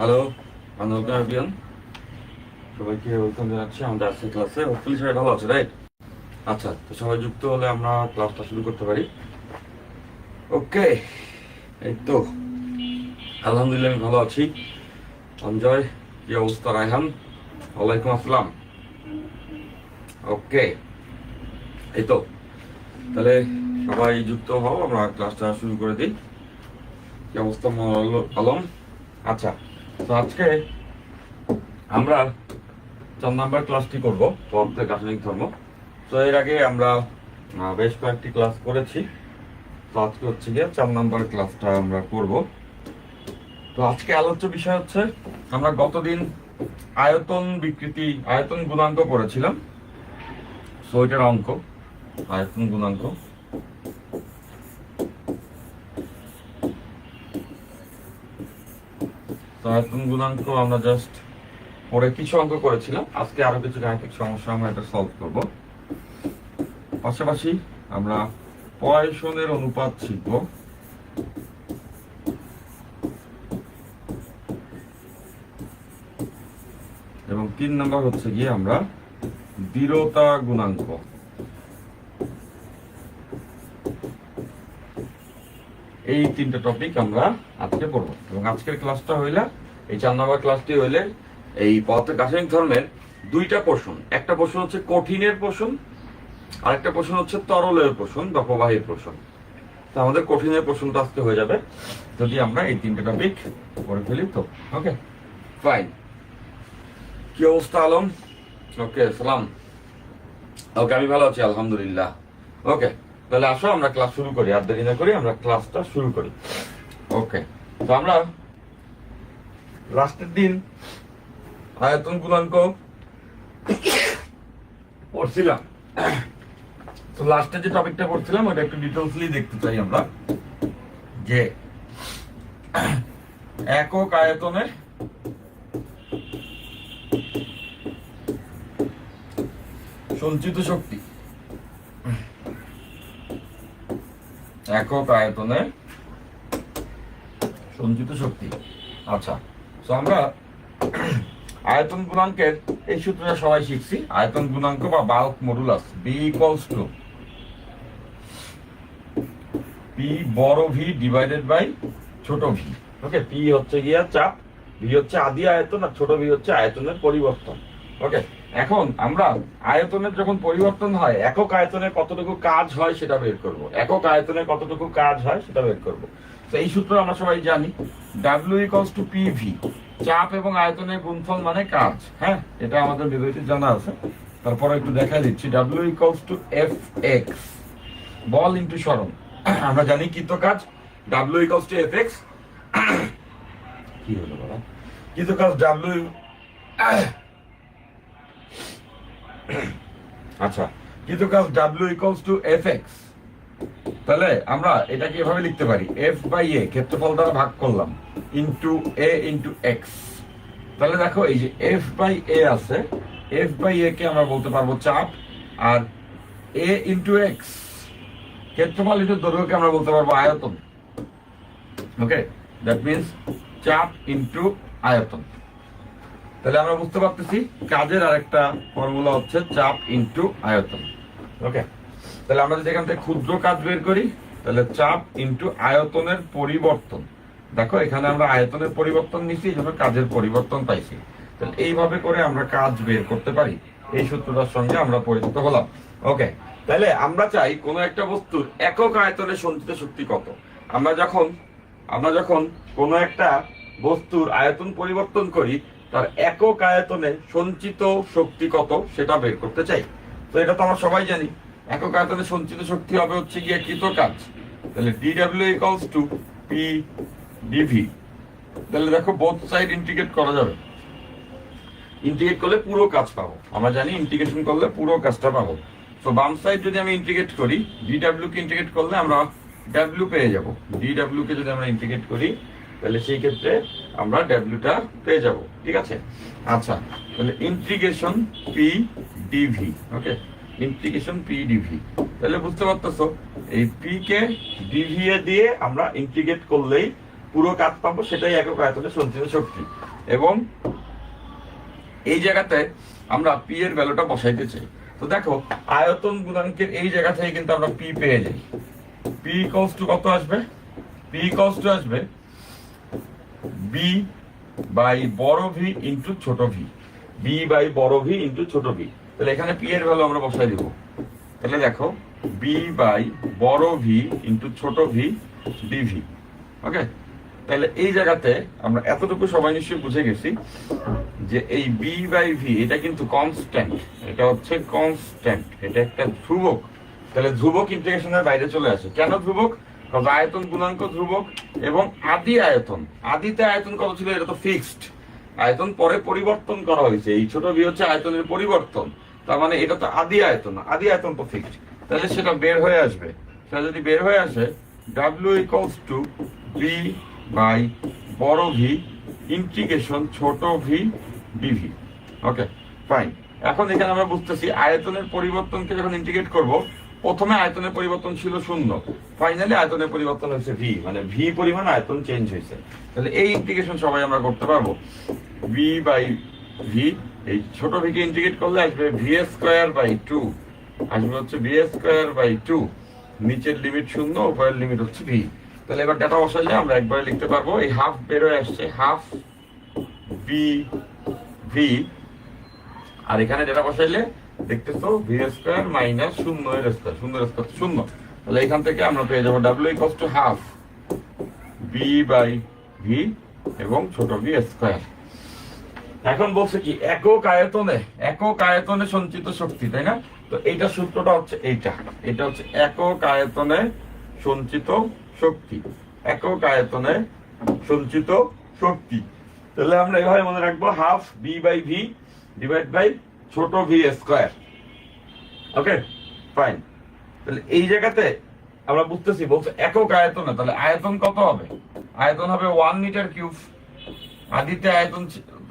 Hello, everyone, সবাইকে welcome জানাচ্ছি আমাদের আজকের ক্লাসে। হোপফুলি সবাই ভালো আছে, রাইট? আচ্ছা, তো সবাই যুক্ত হলে আমরা ক্লাসটা শুরু করতে পারি। ওকে, এই তো আলহামদুলিল্লাহ আমি ভালো আছি। সঞ্জয়, কি অবস্থা? রায়হান, ওয়ালাইকুম আসসালাম। ওকে, এই তো তাহলে সবাই যুক্ত হও, আমরা ক্লাসটা শুরু করে দিই। কি অবস্থা আলম? আচ্ছা, তো আজকে আমরা 4 নাম্বার ক্লাসটি করব, পদার্থের রাসায়নিক ধর্ম। তো এর আগে আমরা বেশ কয়েকটি ক্লাস করেছি। তো আজকে হচ্ছে গিয়ে 4 নাম্বার ক্লাসটা আমরা করব। তো আজকে আলোচ্য বিষয় হচ্ছে, আমরা গতদিন আয়তন বিকৃতি, আয়তন গুণাঙ্ক করেছিলাম। সো এটার অঙ্ক আয়তন গুণাঙ্ক। তো আয়তন গুণাঙ্ক আমরা জাস্ট পরে কিছু অঙ্ক করেছিলাম। আজকে আরো কিছু গাণিতিক সমস্যা আমরা এটা সলভ করব। পাশাপাশি আমরা পয়সনের অনুপাত শিখব। এবং 3 নাম্বার হচ্ছে গিয়ে আমরা দৃঢ়তা গুণাঙ্ক। এই 3টা টপিক আমরা আজকে পড়বো। এবং আজকের ক্লাসটা হইলে, এই 4 নাম্বার ক্লাসটি হইলে এই পদার্থের রাসায়নিক ধর্মের 2টা পোর্শন। একটা পোর্শন হচ্ছে কঠিনের পোর্শন, আর একটা পোর্শন হচ্ছে তরলের পোর্শন বা প্রবাহীর পোর্শন। তো আমাদের কঠিনের পোর্শনটা আজকে হয়ে যাবে যদি আমরা এই 3টা টপিক পড়ে ফেলি। তো ওকে, ফাইন। কি অবস্থা আলম? ওকে, সালাম। ওকে, আমি ভালো আছি আলহামদুলিল্লাহ। ওকে, তাহলে আসো আমরা ক্লাস শুরু করি, আর দেরি না করি আমরা ক্লাসটা শুরু করি। ওকে, তো আমরা লাস্টের দিন আয়তন গুণাঙ্ক পড়ছিলাম। তো লাস্টে যে টপিকটা পড়ছিলাম ওটা একটু ডিটেইলসলি দেখতে চাই আমরা, যে একক আয়তনে সঞ্চিত শক্তি। একক আয়তনে সঞ্চিত শক্তি। আচ্ছা, তো আমরা আয়তন গুণাঙ্কের এই সূত্রটা সবাই শিখছি। আয়তন গুণাঙ্ক বা bulk modulus, B equals to P বড় ভি ডিভাইডেড বাই ছোট ভি। ওকে, পি হচ্ছে গিয়া চাপ, ভি হচ্ছে আদি আয়তন, আর ছোট ভি হচ্ছে আয়তনের পরিবর্তন। ওকে, এখন আমরা আয়তনের যখন পরিবর্তন হয়, একক আয়তনে কতটুকু কাজ হয় সেটা বের করব। একক আয়তনে কতটুকু কাজ হয় সেটা বের করব। তো এই সূত্র আমরা সবাই জানি, W ইকুয়ালস টু PV, চাপ এবং আয়তনের গুণফল মানে কাজ। হ্যাঁ, এটা আমাদের বিবেকে জানা আছে, তারপরে একটু দেখা দিচ্ছি। W equals to Fx, ball into সরণ। আমরা জানি কৃত কাজ, W ইকুয়ালস টু Fx। কি হলো বাবা? কৃত কাজ W, আচ্ছা, কৃত কাজ W ইকুয়ালস টু Fx। তাহলে আমরা এটাকে এভাবে লিখতে পারি, F বাই A, ক্ষেত্রফল দ্বারা ভাগ করলাম, ইনটু A ইনটু x। তাহলে দেখো, এই যে F বাই A আছে, F বাই A কে আমরা বলতে পারবো চাপ, আর A ইনটু x ক্ষেত্রফল ইনটু দৈর্ঘ্যকে আমরা বলতে পারবো আয়তন। ওকে, দ্যাট মিন্স চাপ ইনটু আয়তন। তাহলে আমরা বুঝতে পারতেছি কাজের আরেকটা ফর্মুলা হচ্ছে চাপ ইনটু আয়তন। ওকে, তাহলে আমরা যদি এখান থেকে ক্ষুদ্র কাজ বের করি, তাহলে চাপ ইনটু আয়তনের পরিবর্তন। দেখো, এখানে আমরা আয়তনের পরিবর্তন নিচ্ছি, এই জন্য কাজের পরিবর্তন পাইছি। তাহলে এইভাবে করে আমরা কাজ বের করতে পারি। এই সূত্রটার সঙ্গে আমরা পরিচিত হলাম। ওকে, তাহলে আমরা চাই কোনো একটা বস্তুর একক আয়তনে সঞ্চিত শক্তি কত। আমরা যখন কোনো একটা বস্তুর আয়তন পরিবর্তন করি, তার একক আয়তনে সঞ্চিত শক্তি কত সেটা বের করতে চাই। তো এটা তো আমরা সবাই জানি, একক আয়তনে সঞ্চিত শক্তি হবে হচ্ছে গিয়ে কৃত কাজ। তাহলে DW equals to P dV। তাহলে দেখো, বোথ সাইড ইন্টিগ্রেট করা যাবে। ইন্টিগ্রেট করলে পুরো কাজ পাবো। আমরা জানি ইন্টিগ্রেশন করলে পুরো কাজটা পাবো। তো বাম সাইড যদি আমি ইন্টিগ্রেট করি, DW কে ইন্টিগ্রেট করলে আমরা W পেয়ে যাব। DW কে যদি আমরা ইন্টিগ্রেট করি, তাহলে সেই ক্ষেত্রে আমরা W-টা পেয়ে যাব। ঠিক আছে? আচ্ছা, তাহলে ইন্টিগ্রেশন P dV। ওকে, ইন্টিগ্রেশন P dV। তাহলে বুঝতে পারতেছো, এই P কে dV এ দিয়ে আমরা ইন্টিগ্রেট করলেই পুরো কাজ পাবো, সেটাই একক আয়তনে সঞ্চিত শক্তি। এবং এই জায়গাতে আমরা পি এর ভ্যালুটা বসাইতে চাই। তো দেখো আয়তন গুণাঙ্কের এই জায়গা থেকে কিন্তু আমরা পি পেয়ে যাই। পি ইকুয়ালস টু কত আসবে? পি ইকুয়ালস টু আসবে বি বাই বড় ভি ইন্টু ছোট ভি, বি বাই বড় ভি ইন্টু ছোট ভি। তাহলে এখানে পি এর ভ্যালু আমরা বসাই দিব। তাহলে দেখো বি বাই বড় ভি ইন্টু ছোট ভি ডিভি। ওকে, তাহলে এই জায়গাতে আমরা এতটুকু সবাই নিশ্চয়ই বুঝে গেছি যে এই বি বাই ভি এটা কিন্তু কনস্ট্যান্ট, এটা হচ্ছে কনস্ট্যান্ট, এটা একটা ধ্রুবক। তাহলে ধ্রুবক ইন্টিগ্রেশনের বাইরে চলে আসে। কেন ধ্রুবক? কারণ আয়তন গুণাঙ্ক ধ্রুবক এবং আদি আয়তন, আদিতে আয়তন কত ছিল এটা তো ফিক্সড, আয়তন পরে পরিবর্তন করা হয়েছে। এই ছোট ভি হচ্ছে আয়তনের পরিবর্তন, তার মানে এটা তো আদি আয়তন, আদি আয়তন তো ফিক্সড। তাহলে সেটা বের হয়ে আসবে। সেটা যদি বের হয়ে আসে W equals to B by বড় ভি ইন্টিগ্রেশন ছোট ভি ডিভি। Okay fine. এখন এখানে আমরা বুঝতেছি আয়তনের পরিবর্তনকে যখন ইন্টিগ্রেট করব, প্রথমে আয়তনের পরিবর্তন ছিল 0, ফাইনালি আয়তনের পরিবর্তন হয়েছে ভি, মানে ভি পরিমাণ আয়তন চেঞ্জ হয়েছে। তাহলে এই ইন্টিগ্রেশন সবাই আমরা করতে পারবো। ভি বাই ভি, এই ছোট ভিকে ইন্টিগ্রেট করলে আসবে ভি স্কয়ার বাই 2, আসবে হচ্ছে ভি স্কয়ার বাই 2, নিচের লিমিট 0, উপরের লিমিট হচ্ছে ভি। তাহলে এবার ডাটা বসাইলে আমরা একবারে লিখতে পারবো, এই হাফ বের হয়ে আসছে হাফ বি ভি, আর এখানে যেটা বসাইলে দেখতেছো ভি স্কয়ার মাইনাস 0 এর স্কয়ার, 0 এর স্কয়ার 0। তাহলে এখান থেকে আমরা পেয়ে যাবো W equals to half B by V এবং ছোট ভি স্কয়ার। এখন বলছে কি একক আয়তনে সঞ্চিত শক্তি, তাই না? তো এইটা সূত্রটা হচ্ছে এইটা, এটা হচ্ছে একক আয়তনে সঞ্চিত শক্তি, একক আয়তনে সঞ্চিত শক্তি। তাহলে আমরা এভাবে মনে রাখবো half B by V divide by ছোট ভি স্কয়ার। Okay fine. তাহলে এই জায়গাতে আমরা বুঝতেছি বলছে একক আয়তনে, তাহলে আয়তন কত হবে? আয়তন হবে 1 মিটার কিউব, আদিতে আয়তন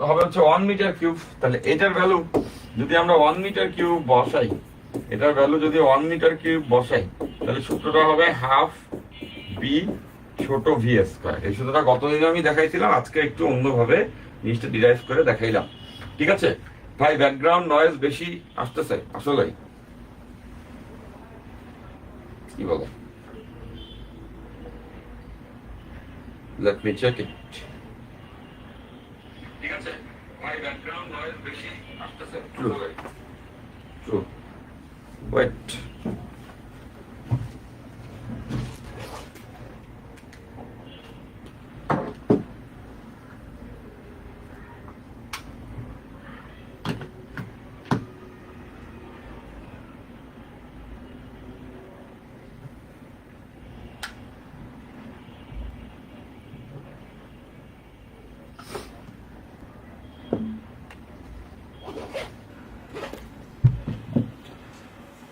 হবে হচ্ছে 1 মিটার কিউব। তাহলে এটার ভ্যালু যদি আমরা 1 মিটার কিউব বসাই, এটার ভ্যালু যদি 1 মিটার কিউব বসাই, তাহলে সূত্রটা হবে হাফ বি ছোট ভি স্কয়ার। এই সূত্রটা গতদিন আমি দেখাইছিলাম, আজকে একটু অন্যভাবে জিনিসটা ডিরাইভ করে দেখাইলাম। ঠিক আছে ভাই, ব্যাকগ্রাউন্ড নয়েজ বেশি আসতেছে আসলে, কি বলো? Let me check it. ঠিক আছে ভাই, ব্যাকগ্রাউন্ড নয়েজ বেশি আসতেছে। True true, wait.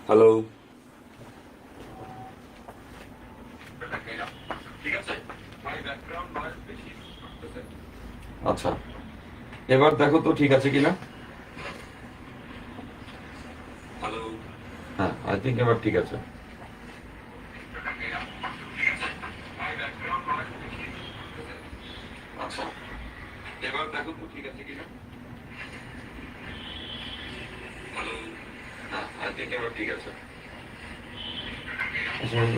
হ্যালো, আচ্ছা এবার দেখো তো ঠিক আছে কিনা। হ্যালো, হ্যাঁ আই থিঙ্ক এবার ঠিক আছে। আচ্ছা এবার দেখো তো ঠিক আছে কিনা। হ্যালো, হ্যাঁ আই থিঙ্ক এবার ঠিক আছে।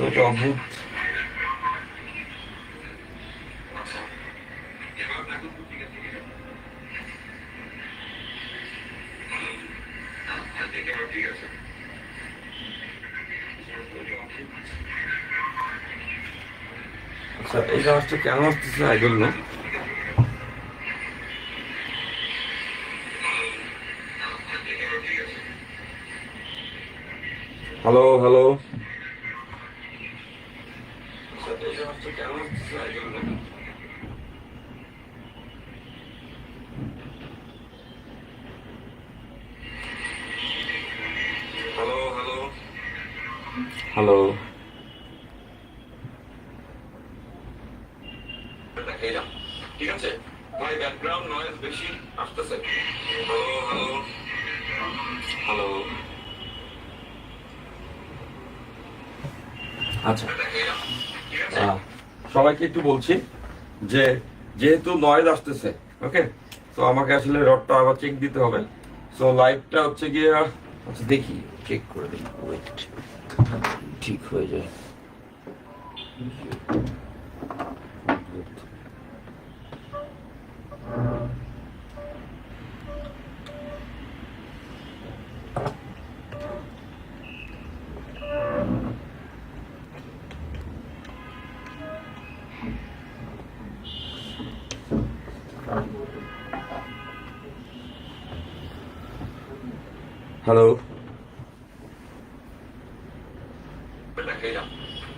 এটা অদ্ভুত। আচ্ছা এবার দেখো তো ঠিক আছে কিনা। হ্যালো, হ্যাঁ আই থিঙ্ক এবার ঠিক আছে। আচ্ছা এই জাহাজটা কেন আসতেছে I don't know. Hello hello, এই জাহাজটা কেন আসতেছে I don't know. Hello hello hello, ঠিক আছে ভাই, ব্যাকগ্রাউন্ড নয়েজ বেশি আসতেছে। হ্যালো হ্যালো হ্যালো, আচ্ছা সবাইকে একটু বলছি যে যেহেতু নয়েজ আসতেছে, ওকে, তো আমাকে আসলে রডটা আবার চেক দিতে হবে। সো লাইটটা হচ্ছে গিয়ে, আচ্ছা দেখি চেক করে দেখি, ওয়েট, ঠিক হয়ে যায়। হ্যালো,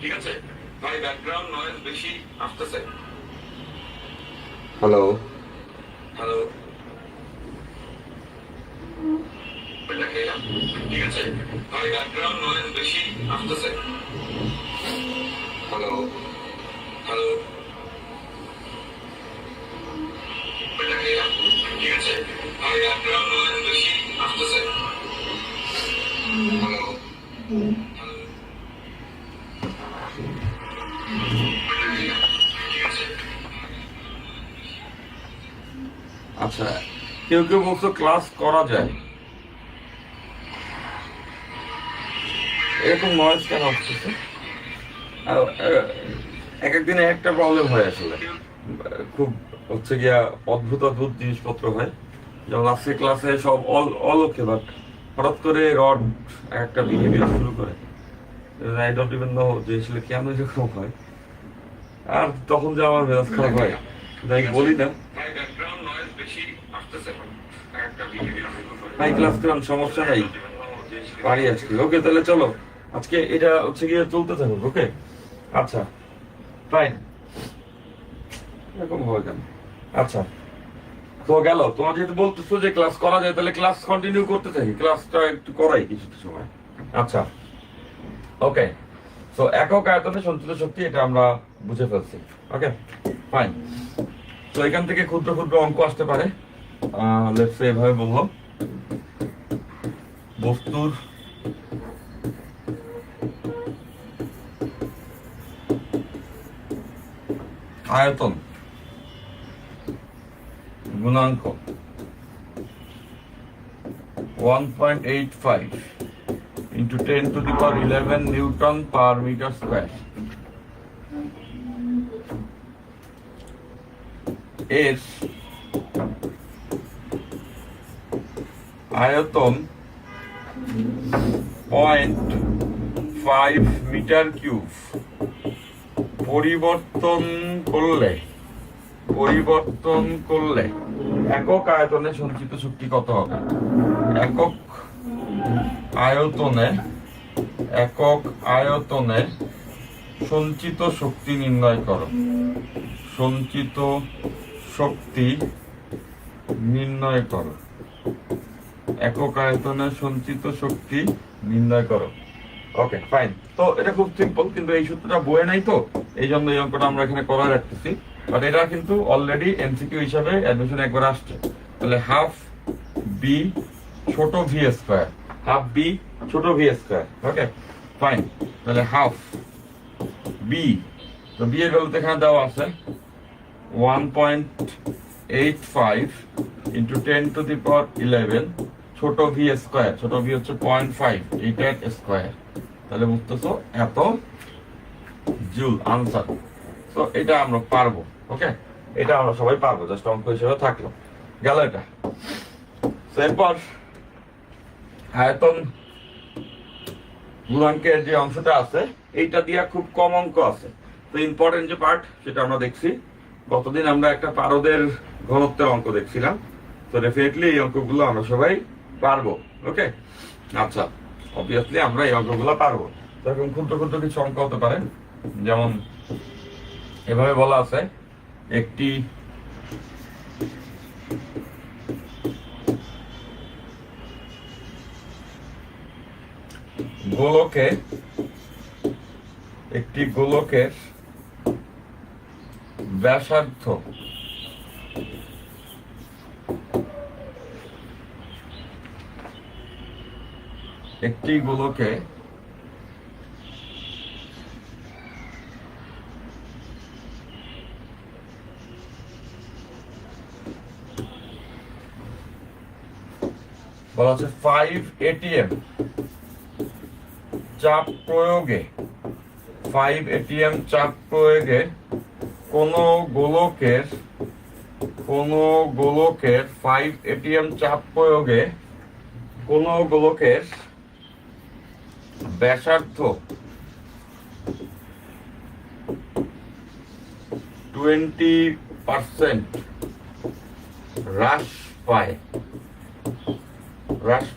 ঠিক আছে ভাই, ব্যাকগ্রাউন্ড নয়েজ বেশি আসতেছে। হ্যালো হ্যালো, ঠিক আছে ভাই, ব্যাকগ্রাউন্ড নয়েজ বেশি আসতেছে। হ্যালো হ্যালো, ঠিক আছে ভাই, ব্যাকগ্রাউন্ড নয়েজ বেশি আসতেছে। হ্যালো, আচ্ছা, কেউ কেউ বলছো ক্লাস করা যায়, এরকম নয়েজ কেন আসতেছে? এক এক দিনে একটা প্রবলেম হয় আসলে, খুব হচ্ছে গিয়া অদ্ভুত অদ্ভুত জিনিসপত্র হয়। যেমন আজকে ক্লাসে সব অল ওকে, বাট হঠাৎ করে রড একটা বিহেভিয়ার শুরু করে। আই ডোন্ট ইভেন নো যে আসলে কেন এরকম হয়, আর তখন যে আমার মেজাজ খারাপ হয়, তাই বলি না ভাই ক্লাস করার সমস্যা নাই, পারি আজকে। ওকে তাহলে চলো, আজকে এটা হচ্ছে গিয়ে চলতে থাকুক। ওকে আচ্ছা ফাইন, এরকম হয় কেন? আচ্ছা, তো গেল, তোমার যেহেতু বলতেছো যে ক্লাস করা যায়, তাহলে ক্লাস কন্টিনিউ করতে থাকি, ক্লাসটা একটু করাই কিছুটা সময়। আচ্ছা ওকে, সো একক আয়তনে সঞ্চিত শক্তি, এটা আমরা বুঝে ফেলছি। ওকে ফাইন, তো এখান থেকে ক্ষুদ্র ক্ষুদ্র অঙ্ক আসতে পারে। লেটস সে এভাবে বললাম, বস্তুর আয়তন গুণাঙ্ক 1.85 into 10 to the power 11 Newton per meter square এর আয়তন 0.5 মিটার কিউব পরিবর্তন করলে একক আয়তনে সঞ্চিত শক্তি কত হবে? একক আয়তনে সঞ্চিত শক্তি নির্ণয় করো। সঞ্চিত শক্তি নির্ণয় করো, একক আয়তনে সঞ্চিত শক্তি নির্ণয় করো। ওকে ফাইন, তো এটা খুব সিম্পল, কিন্তু এই সূত্রটা বইয়ে নাই, তো এই জন্য এই অঙ্কটা আমরা এখানে করা রাখতেছি। বাট এটা কিন্তু অলরেডি এমসিকিউ হিসাবে অ্যাডমিশন একবার আসছে। তাহলে হাফ বি ছোট ভি স্কয়ার, হাফ বি ছোট ভি স্কয়ার। ওকে ফাইন, তাহলে হাফ বি, তো বি এর ভ্যালু এখানে দেওয়া আছে 1.85 ইন্টু 10 টু দি পাওয়ার 11 ছোট ভি স্কয়ার, ছোট ভি হচ্ছে 0.5, এইটার স্কয়ার। তাহলে বুঝতেছো এত জুল আনসার। তো এটা আমরা পারবো। ওকে, এটা আমরা সবাই পারবো, জাস্ট অঙ্ক হিসেবে থাকলো, গেল এটা। এরপর আয়তন গুণাঙ্কের যে অংশটা আছে, এইটা দিয়ে খুব কম অঙ্ক আছে। তো ইম্পর্টেন্ট যে পার্ট, সেটা আমরা দেখছি। গতদিন আমরা একটা পারদের ঘনত্বের অঙ্ক দেখছিলাম, তো ডেফিনেটলি এই অঙ্কগুলো আমরা সবাই পারবো। ওকে আচ্ছা, অবভিয়াসলি আমরা এই অঙ্কগুলো পারবো। তো এরকম ক্ষুদ্র ক্ষুদ্র কিছু অঙ্ক হতে পারে, যেমন এভাবে বলা আছে, একটি গোলকের ব্যাসার্ধ বলা হচ্ছে 5 ATM চাপ প্রয়োগে 5 ATM চাপ প্রয়োগে কোন গোলকের 5 ATM চাপ প্রয়োগে কোন গোলকের ব্যাসার্ধ 20% হ্রাস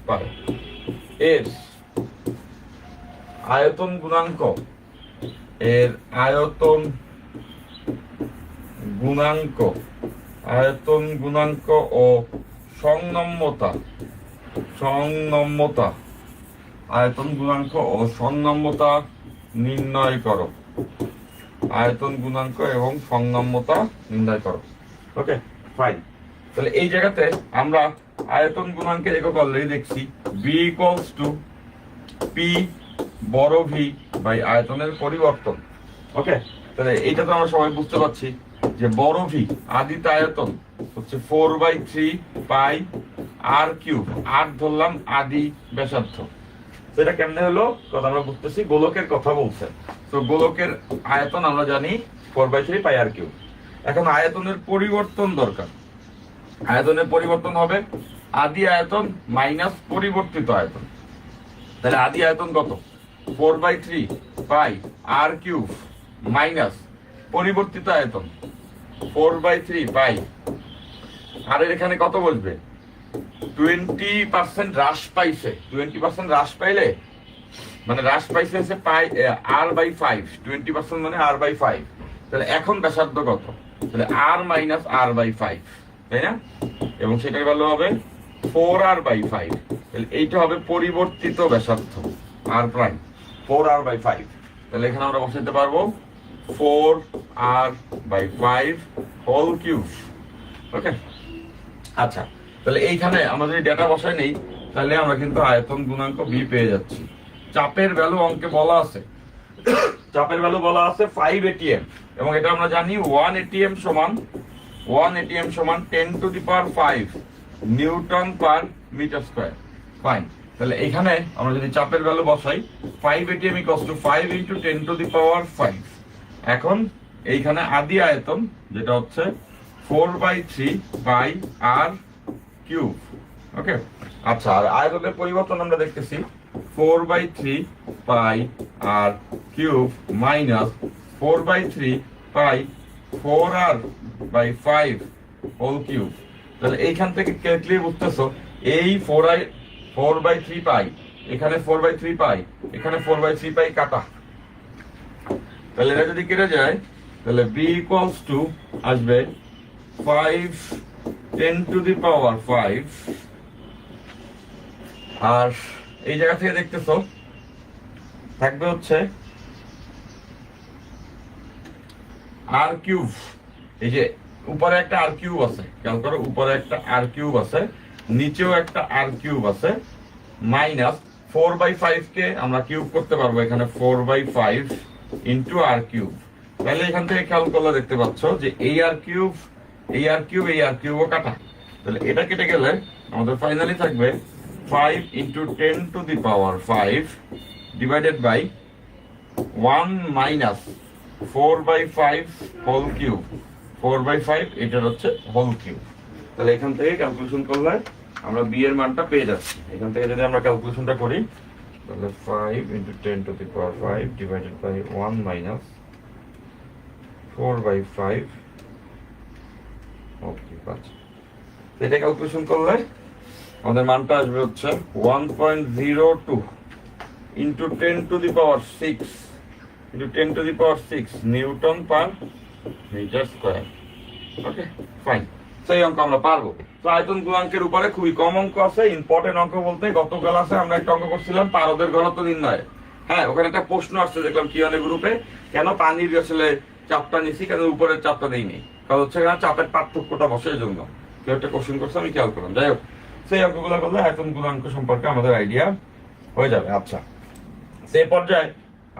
পায় এর আয়তন গুণাঙ্ক ও সংনম্যতা আয়তন গুণাঙ্ক ও সংনম্যতা নির্ণয় করো ওকে ফাইন। তাহলে এই জায়গাতে আমরা আয়তন গুণাঙ্কের একক অলরেডি দেখছি, বি ইকুয়ালস টু পি বড় ভি বাই আয়তনের পরিবর্তন। ওকে, তাহলে এইটা তো আমরা সবাই বুঝতে পারছি যে বড় ভি আদিত আয়তন হচ্ছে 4/3 পাই আর কিউব, আর ধরলাম আদি ব্যাসার্ধ। সেটা কেমনে হলো কথা আমরা বুঝতেছি, গোলকের কথা বলছেন। তো গোলকের আয়তন আমরা জানি 4/3 পাই আর কিউব। এখন আয়তনের পরিবর্তন দরকার। আয়তনের পরিবর্তন হবে আদি আয়তন মাইনাস পরিবর্তিত আয়তন। তাহলে আদি আয়তন কত? 4/3 পাই আর কিউব মাইনাস পরিবর্তিত আয়তন 4/3 পাই। আর এখানে কত বসবে? 20% হ্রাস পাইছে। 20% হ্রাস পাইলে মানে হ্রাস পাইছে হচ্ছে পাই r/5। 20% মানে r/5। তাহলে এখন ব্যাসার্ধ কত? তাহলে r মাইনাস r/5, তাই না? এবং সেটার ভ্যালু হবে 4r/5। তাহলে এইটা হবে পরিবর্তিত ব্যাসার্ধ r প্রাইম 4r/5। তাহলে এখানে আমরা বসাতে পারবো 4r/5 হোল কিউব। ওকে, আচ্ছা, তাহলে এইখানে আমরা যদি ডেটা বসাই নেই তাহলে আমরা কিন্তু আয়তন গুণাঙ্ক বি পেয়ে যাচ্ছি। চাপের ভ্যালু অঙ্কে বলা আছে, 5 ATM, এবং এটা আমরা জানি 1 ATM সমান 10⁵ newton per metre square. Fine. তাহলে এখানে আমরা যদি চাপের ভ্যালু বসাই 5 ATM = 5 × 10⁵। এখন এইখানে আদি আয়তন যেটা হচ্ছে 4/3 পাই আর কিউব। ওকে, আচ্ছা, আর আয়তনের পরিবর্তন আমরা দেখতেছি 4/3 পাই আর কিউব মাইনাস 4/3 পাই 4r/5 হোল কিউব। তাহলে এইখান থেকে ক্লিয়ার বুঝতেছো, এই 4/3 পাই, এখানে 4/3 পাই, এখানে 4/3 পাই কাটা। তাহলে এটা যদি কেটে যায় তাহলে b ইকুয়ালস টু আসবে 5 10⁵। আর এই জায়গা থেকে দেখতেছো থাকবে হচ্ছে আর কিউব। এই যে উপরে একটা আর কিউব আছে, খেয়াল করো, উপরে একটা আর কিউব আছে, নিচেও একটা আর কিউব আছে, মাইনাস 4/5 কে আমরা কিউব করতে পারবো এখানে 4/5 ইন্টু আর কিউব। তাহলে এখান থেকে খেয়াল করলে দেখতে পাচ্ছ যে এই আর কিউব ও কাটা। তাহলে এটা কেটে গেলে আমাদের ফাইনালি থাকবে 5 × 10⁵ divided by 1 minus 4/5 whole cube. 4/5 এটার হচ্ছে হোল কিউব। তাহলে এখান থেকে ক্যালকুলেশন করলে আমরা বি এর মানটা পেয়ে যাচ্ছি। এখান থেকে যদি আমরা ক্যালকুলেশনটা করি তাহলে 5 × 10⁵ ডিভাইডেড বাই 1 মাইনাস 4/5 ওকে, আচ্ছা, এটা ক্যালকুলেশন করলে আমাদের মানটা আসবে হচ্ছে 1.02 into 10⁶ newton per metre square. Okay, fine. সেই অঙ্ক আমরা পারবো। তো আয়তন গুণাঙ্কের উপরে খুবই কম অঙ্ক আছে। ইম্পর্টেন্ট অঙ্ক বলতে গত ক্লাসে আমরা একটা অঙ্ক করছিলাম পারদের ঘনত্ব নির্ণয়। হ্যাঁ, ওখানে একটা প্রশ্ন আসছে দেখলাম কিয়ানে গ্রুপে, কেন পানির আসলে চাপটা নিছি, কেন উপরের চাপটা নেই। কারণ হচ্ছে চাপের পার্থক্যটা বসে, এই জন্য কেউ একটা কোশ্চেন করছে, আমি খেয়াল করলাম। যাই হোক, সেই অঙ্কগুলো করলে আয়তন গুণাঙ্ক সম্পর্কে আমাদের আইডিয়া হয়ে যাবে। আচ্ছা, সেই পর্যায়ে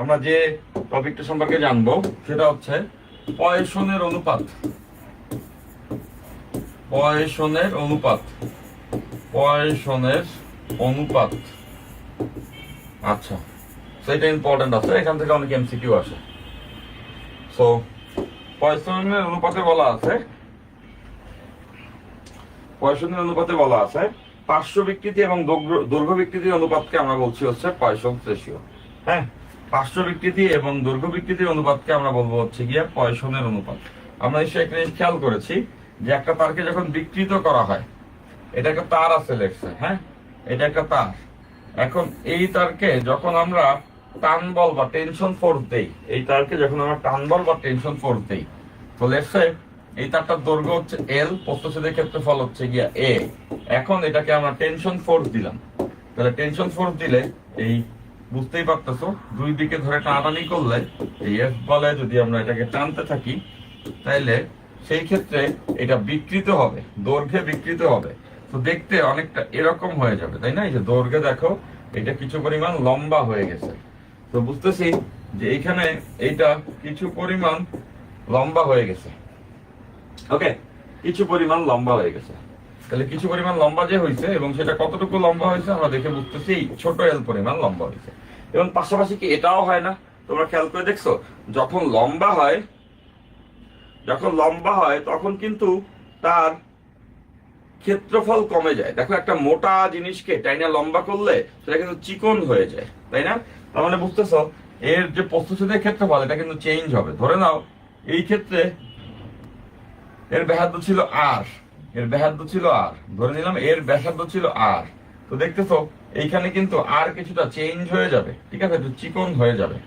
আমরা যে টপিকটা সম্পর্কে জানবো সেটা হচ্ছে পয়সনের অনুপাত। পয়সনের অনুপাত। আচ্ছা, সেটা ইম্পর্টেন্ট আছে, এখান থেকে অনেক এমসিকিউ আসে। সো পয়সনের অনুপাতে বলা আছে, পার্শ্ব বিকৃতি এবং দৈর্ঘ্য বিকৃতির অনুপাতকে আমরা বলছি হচ্ছে পয়সন রেশিও। হ্যাঁ, পার্শ্ব বিকৃতি এবং দৈর্ঘ্য বিকৃতির অনুপাতকে আমরা বলবো হচ্ছে গিয়ে পয়সনের অনুপাত। আমরা নিশ্চয়ই একটা জিনিস খেয়াল করেছি যে একটা তারকে যখন বিকৃত করা হয়, এটা একটা তার আছে লেখছে, হ্যাঁ, এটা একটা তার। এখন এই তারকে যখন আমরা টান বল বা টেনশন ফোর্স দেই, এই তারকে যখন আমরা টান বল বা টেনশন ফোর্স দেই, তো লেটসে এই তারটার দৈর্ঘ্য হচ্ছে এল, প্রস্থচ্ছেদের ক্ষেত্রফল হচ্ছে গিয়া এ। এখন এটাকে আমরা টেনশন ফোর্স দিলাম, তাহলে টেনশন ফোর্স দিলে এই বুঝতেই পারতেছো দুই দিকে ধরে টানাটানি করলে এই এফ বলে যদি আমরা এটাকে টানতে থাকি, তাইলে সেই ক্ষেত্রে এটা বিকৃত হবে, দৈর্ঘ্যে বিকৃত হবে। তো দেখতে অনেকটা এরকম হয়ে যাবে, তাই না? এই যে দৈর্ঘ্যে দেখো এটা কিছু পরিমাণ লম্বা হয়ে গেছে। তো বুঝতেছি যে এইখানে এইটা কিছু পরিমাণ লম্বা হয়ে গেছে। ওকে, কিছু পরিমাণ লম্বা হয়ে গেছে। তাহলে কিছু পরিমাণ লম্বা যে হয়েছে এবং সেটা কতটুকু লম্বা হয়েছে আমরা দেখে বুঝতেছি ছোট এল পরিমাণ লম্বা হয়েছে। এবং পাশাপাশি কি এটাও হয় না, তোমরা খেয়াল করে দেখছো যখন লম্বা হয় তখন কিন্তু তার ক্ষেত্রফল কমে যায়। দেখো একটা মোটা জিনিসকে টাইনা লম্বা করলে সেটা কিন্তু চিকন হয়ে যায়, তাই না? তার মানে বুঝতেছো এর যে প্রস্থচ্ছেদের ক্ষেত্রফল এটা কিন্তু চেঞ্জ হবে। ধরে নাও এই ক্ষেত্রে এর ব্যাসার্ধ ছিল আর, ধরে নিলাম এর ব্যাসার্ধ ছিল আর। তো দেখতেছো এইখানে কিন্তু আর কিছুটা চেঞ্জ হয়ে যাবে, ঠিক আছে, একটু চিকন হয়ে যাবে।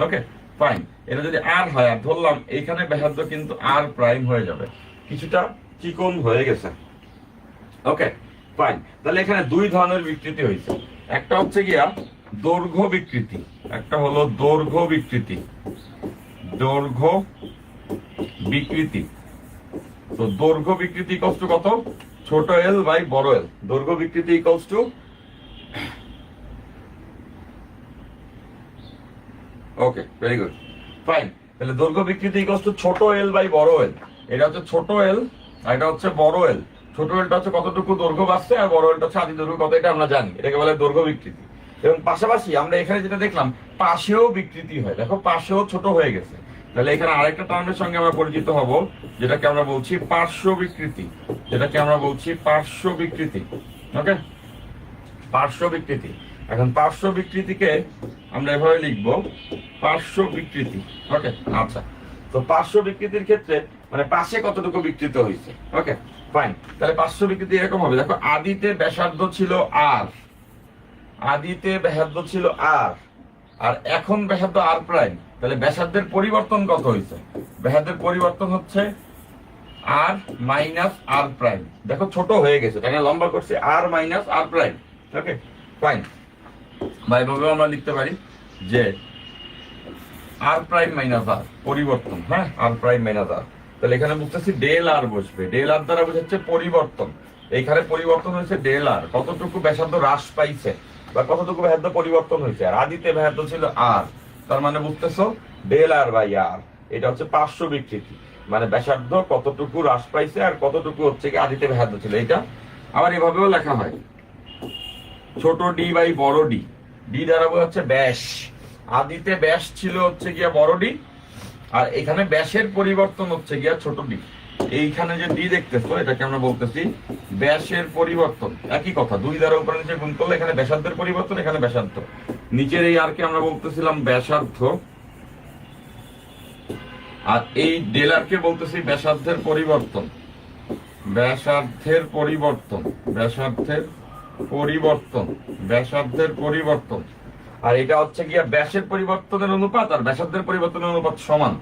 ওকে ফাইন, এটা যদি আর হয়, আর ধরলাম এইখানে ব্যাসার্ধ কিন্তু আর প্রাইম হয়ে যাবে, কিছুটা চিকন হয়ে গেছে। ওকে ফাইন, তাহলে এখানে দুই ধরনের বিকৃতি হয়েছে, একটা হচ্ছে গিয়া দৈর্ঘ্য বিকৃতি, একটা হলো দৈর্ঘ্য বিকৃতি। তো দৈর্ঘ্য বিকৃতি ইকুয়ালস টু কত? ছোট এল বাই বড় এল। দৈর্ঘ্য বিকৃতি equals to, okay very good fine, তাহলে দৈর্ঘ্য বিকৃতি ইকুয়ালস টু ছোট এল বাই বড় এল। এটা হচ্ছে ছোট এল আর এটা হচ্ছে বড় এল। ছোট এলটা হচ্ছে কতটুকু দৈর্ঘ্য বাড়ছে আর বড় এলটা হচ্ছে আদি দৈর্ঘ্য কত, এটা আমরা জানি, এটাকে বলে দৈর্ঘ্য বিকৃতি। এবং পাশাপাশি আমরা এখানে যেটা দেখলাম পাশেও বিকৃতি হয়, দেখো পাশেও ছোট হয়ে গেছে। তাহলে এখানে আরেকটা টার্মের সঙ্গে আমরা পরিচিত হব যেটাকে আমরা বলছি পার্শ্ব বিকৃতি, ওকে পার্শ্ব বিকৃতি। এখন পার্শ্ব বিকৃতিকে আমরা এভাবে লিখবো, পার্শ্ব বিকৃতি। ওকে আচ্ছা, তো পার্শ্ব বিকৃতির ক্ষেত্রে মানে পাশে কতটুকু বিকৃত হয়েছে। ওকে ফাইন, তাহলে পার্শ্ব বিকৃতি এরকম হবে, দেখো আদিতে ব্যাসার্ধ ছিল আর, আর এখন ব্যাসার্ধ আর প্রাইম, তাহলে ব্যাসার্ধের পরিবর্তন কত হয়েছে? ব্যাসার্ধের পরিবর্তন হচ্ছে আর মাইনাস আর প্রাইম। দেখো ছোট হয়ে গেছে, তাই না, লম্বা করছে আর মাইনাস আর প্রাইম। ওকে ফাইন, বা এভাবে আমরা লিখতে পারি যে আর প্রাইম মাইনাস আর পরিবর্তন, হ্যাঁ আর প্রাইম মাইনাস আর। তাহলে এখানে বুঝতেছি ডেল আর বসবে, ডেল আর দ্বারা বোঝাচ্ছে পরিবর্তন। এইখানে পরিবর্তন হয়েছে ডেল আর, কতটুকু ব্যাসার্ধ হ্রাস পাইছে বা কতটুকু ব্যাসার্ধ পরিবর্তন হয়েছে। আর আদিতে ব্যাসার্ধ ছিল আর, তার মানে বুঝতেছো ডেল আর বাই আর। এটা হচ্ছে পার্শ্ব বিকৃতি, মানে ব্যাসার্ধ কতটুকু হ্রাস পাইছে আর কতটুকু হচ্ছে কি আদিতে ব্যাসার্ধ ছিল। এটা আবার এভাবেও লেখা হয়, ছোট ডি বাই বড় ডি। ডি দ্বারা বোঝাচ্ছে ব্যাস, আদিতে ব্যাস ছিল হচ্ছে গিয়া বড় ডি, আর এখানে ব্যাসের পরিবর্তন হচ্ছে গিয়া ছোট ডি। এইখানে যে ডি দেখতেছো এটাকে আমরা বলতেছি ব্যাসের পরিবর্তন। একই কথা, দুই দ্বারা উপরে নিচে গুণ করলে এখানে ব্যাসার্ধের পরিবর্তন, এখানে ব্যাসার্ধ। নিচের এই আর কে আমরা বলতেছিলাম ব্যাসার্ধ, আর এই ডেল আর কে বলতেছি ব্যাসার্ধের পরিবর্তন, ব্যাসার্ধের পরিবর্তন। আর এটা হচ্ছে গিয়া ব্যাসের পরিবর্তনের অনুপাত আর ব্যাসার্ধের পরিবর্তনের অনুপাত সমান।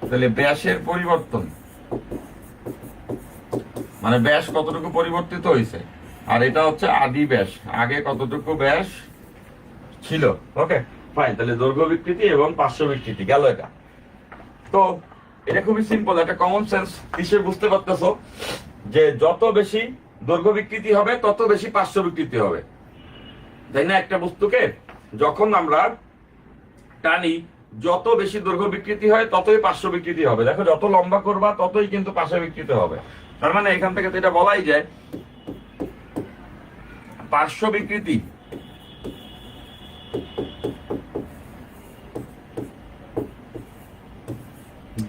তাহলে ব্যাসের পরিবর্তন মানে ব্যাস কতটুকু পরিবর্তিত হয়েছে, আর এটা হচ্ছে আদি ব্যাস, আগে কতটুকু ব্যাস ছিল। ওকে ফাইন, তাহলে দৈর্ঘ্য বিকৃতি এবং পার্শ্ব বিকৃতি গেল এটা। তো এটা খুবই সিম্পল, একটা কমন সেন্স হিসেবে বুঝতে পারতেছো যে যত বেশি দৈর্ঘ্য বিকৃতি হবে তত বেশি পার্শ্ব বিকৃতি হবে, তাই না? একটা বস্তুকে যখন আমরা টানি যত বেশি দৈর্ঘ্য বিকৃতি হয় ততই পার্শ্ব বিকৃতি হবে। দেখো যত লম্বা করবা ততই কিন্তু পার্শ্ব বিকৃতি হবে। তার মানে এখান থেকে তো এটা বলাই যায় পার্শ্ব বিকৃতি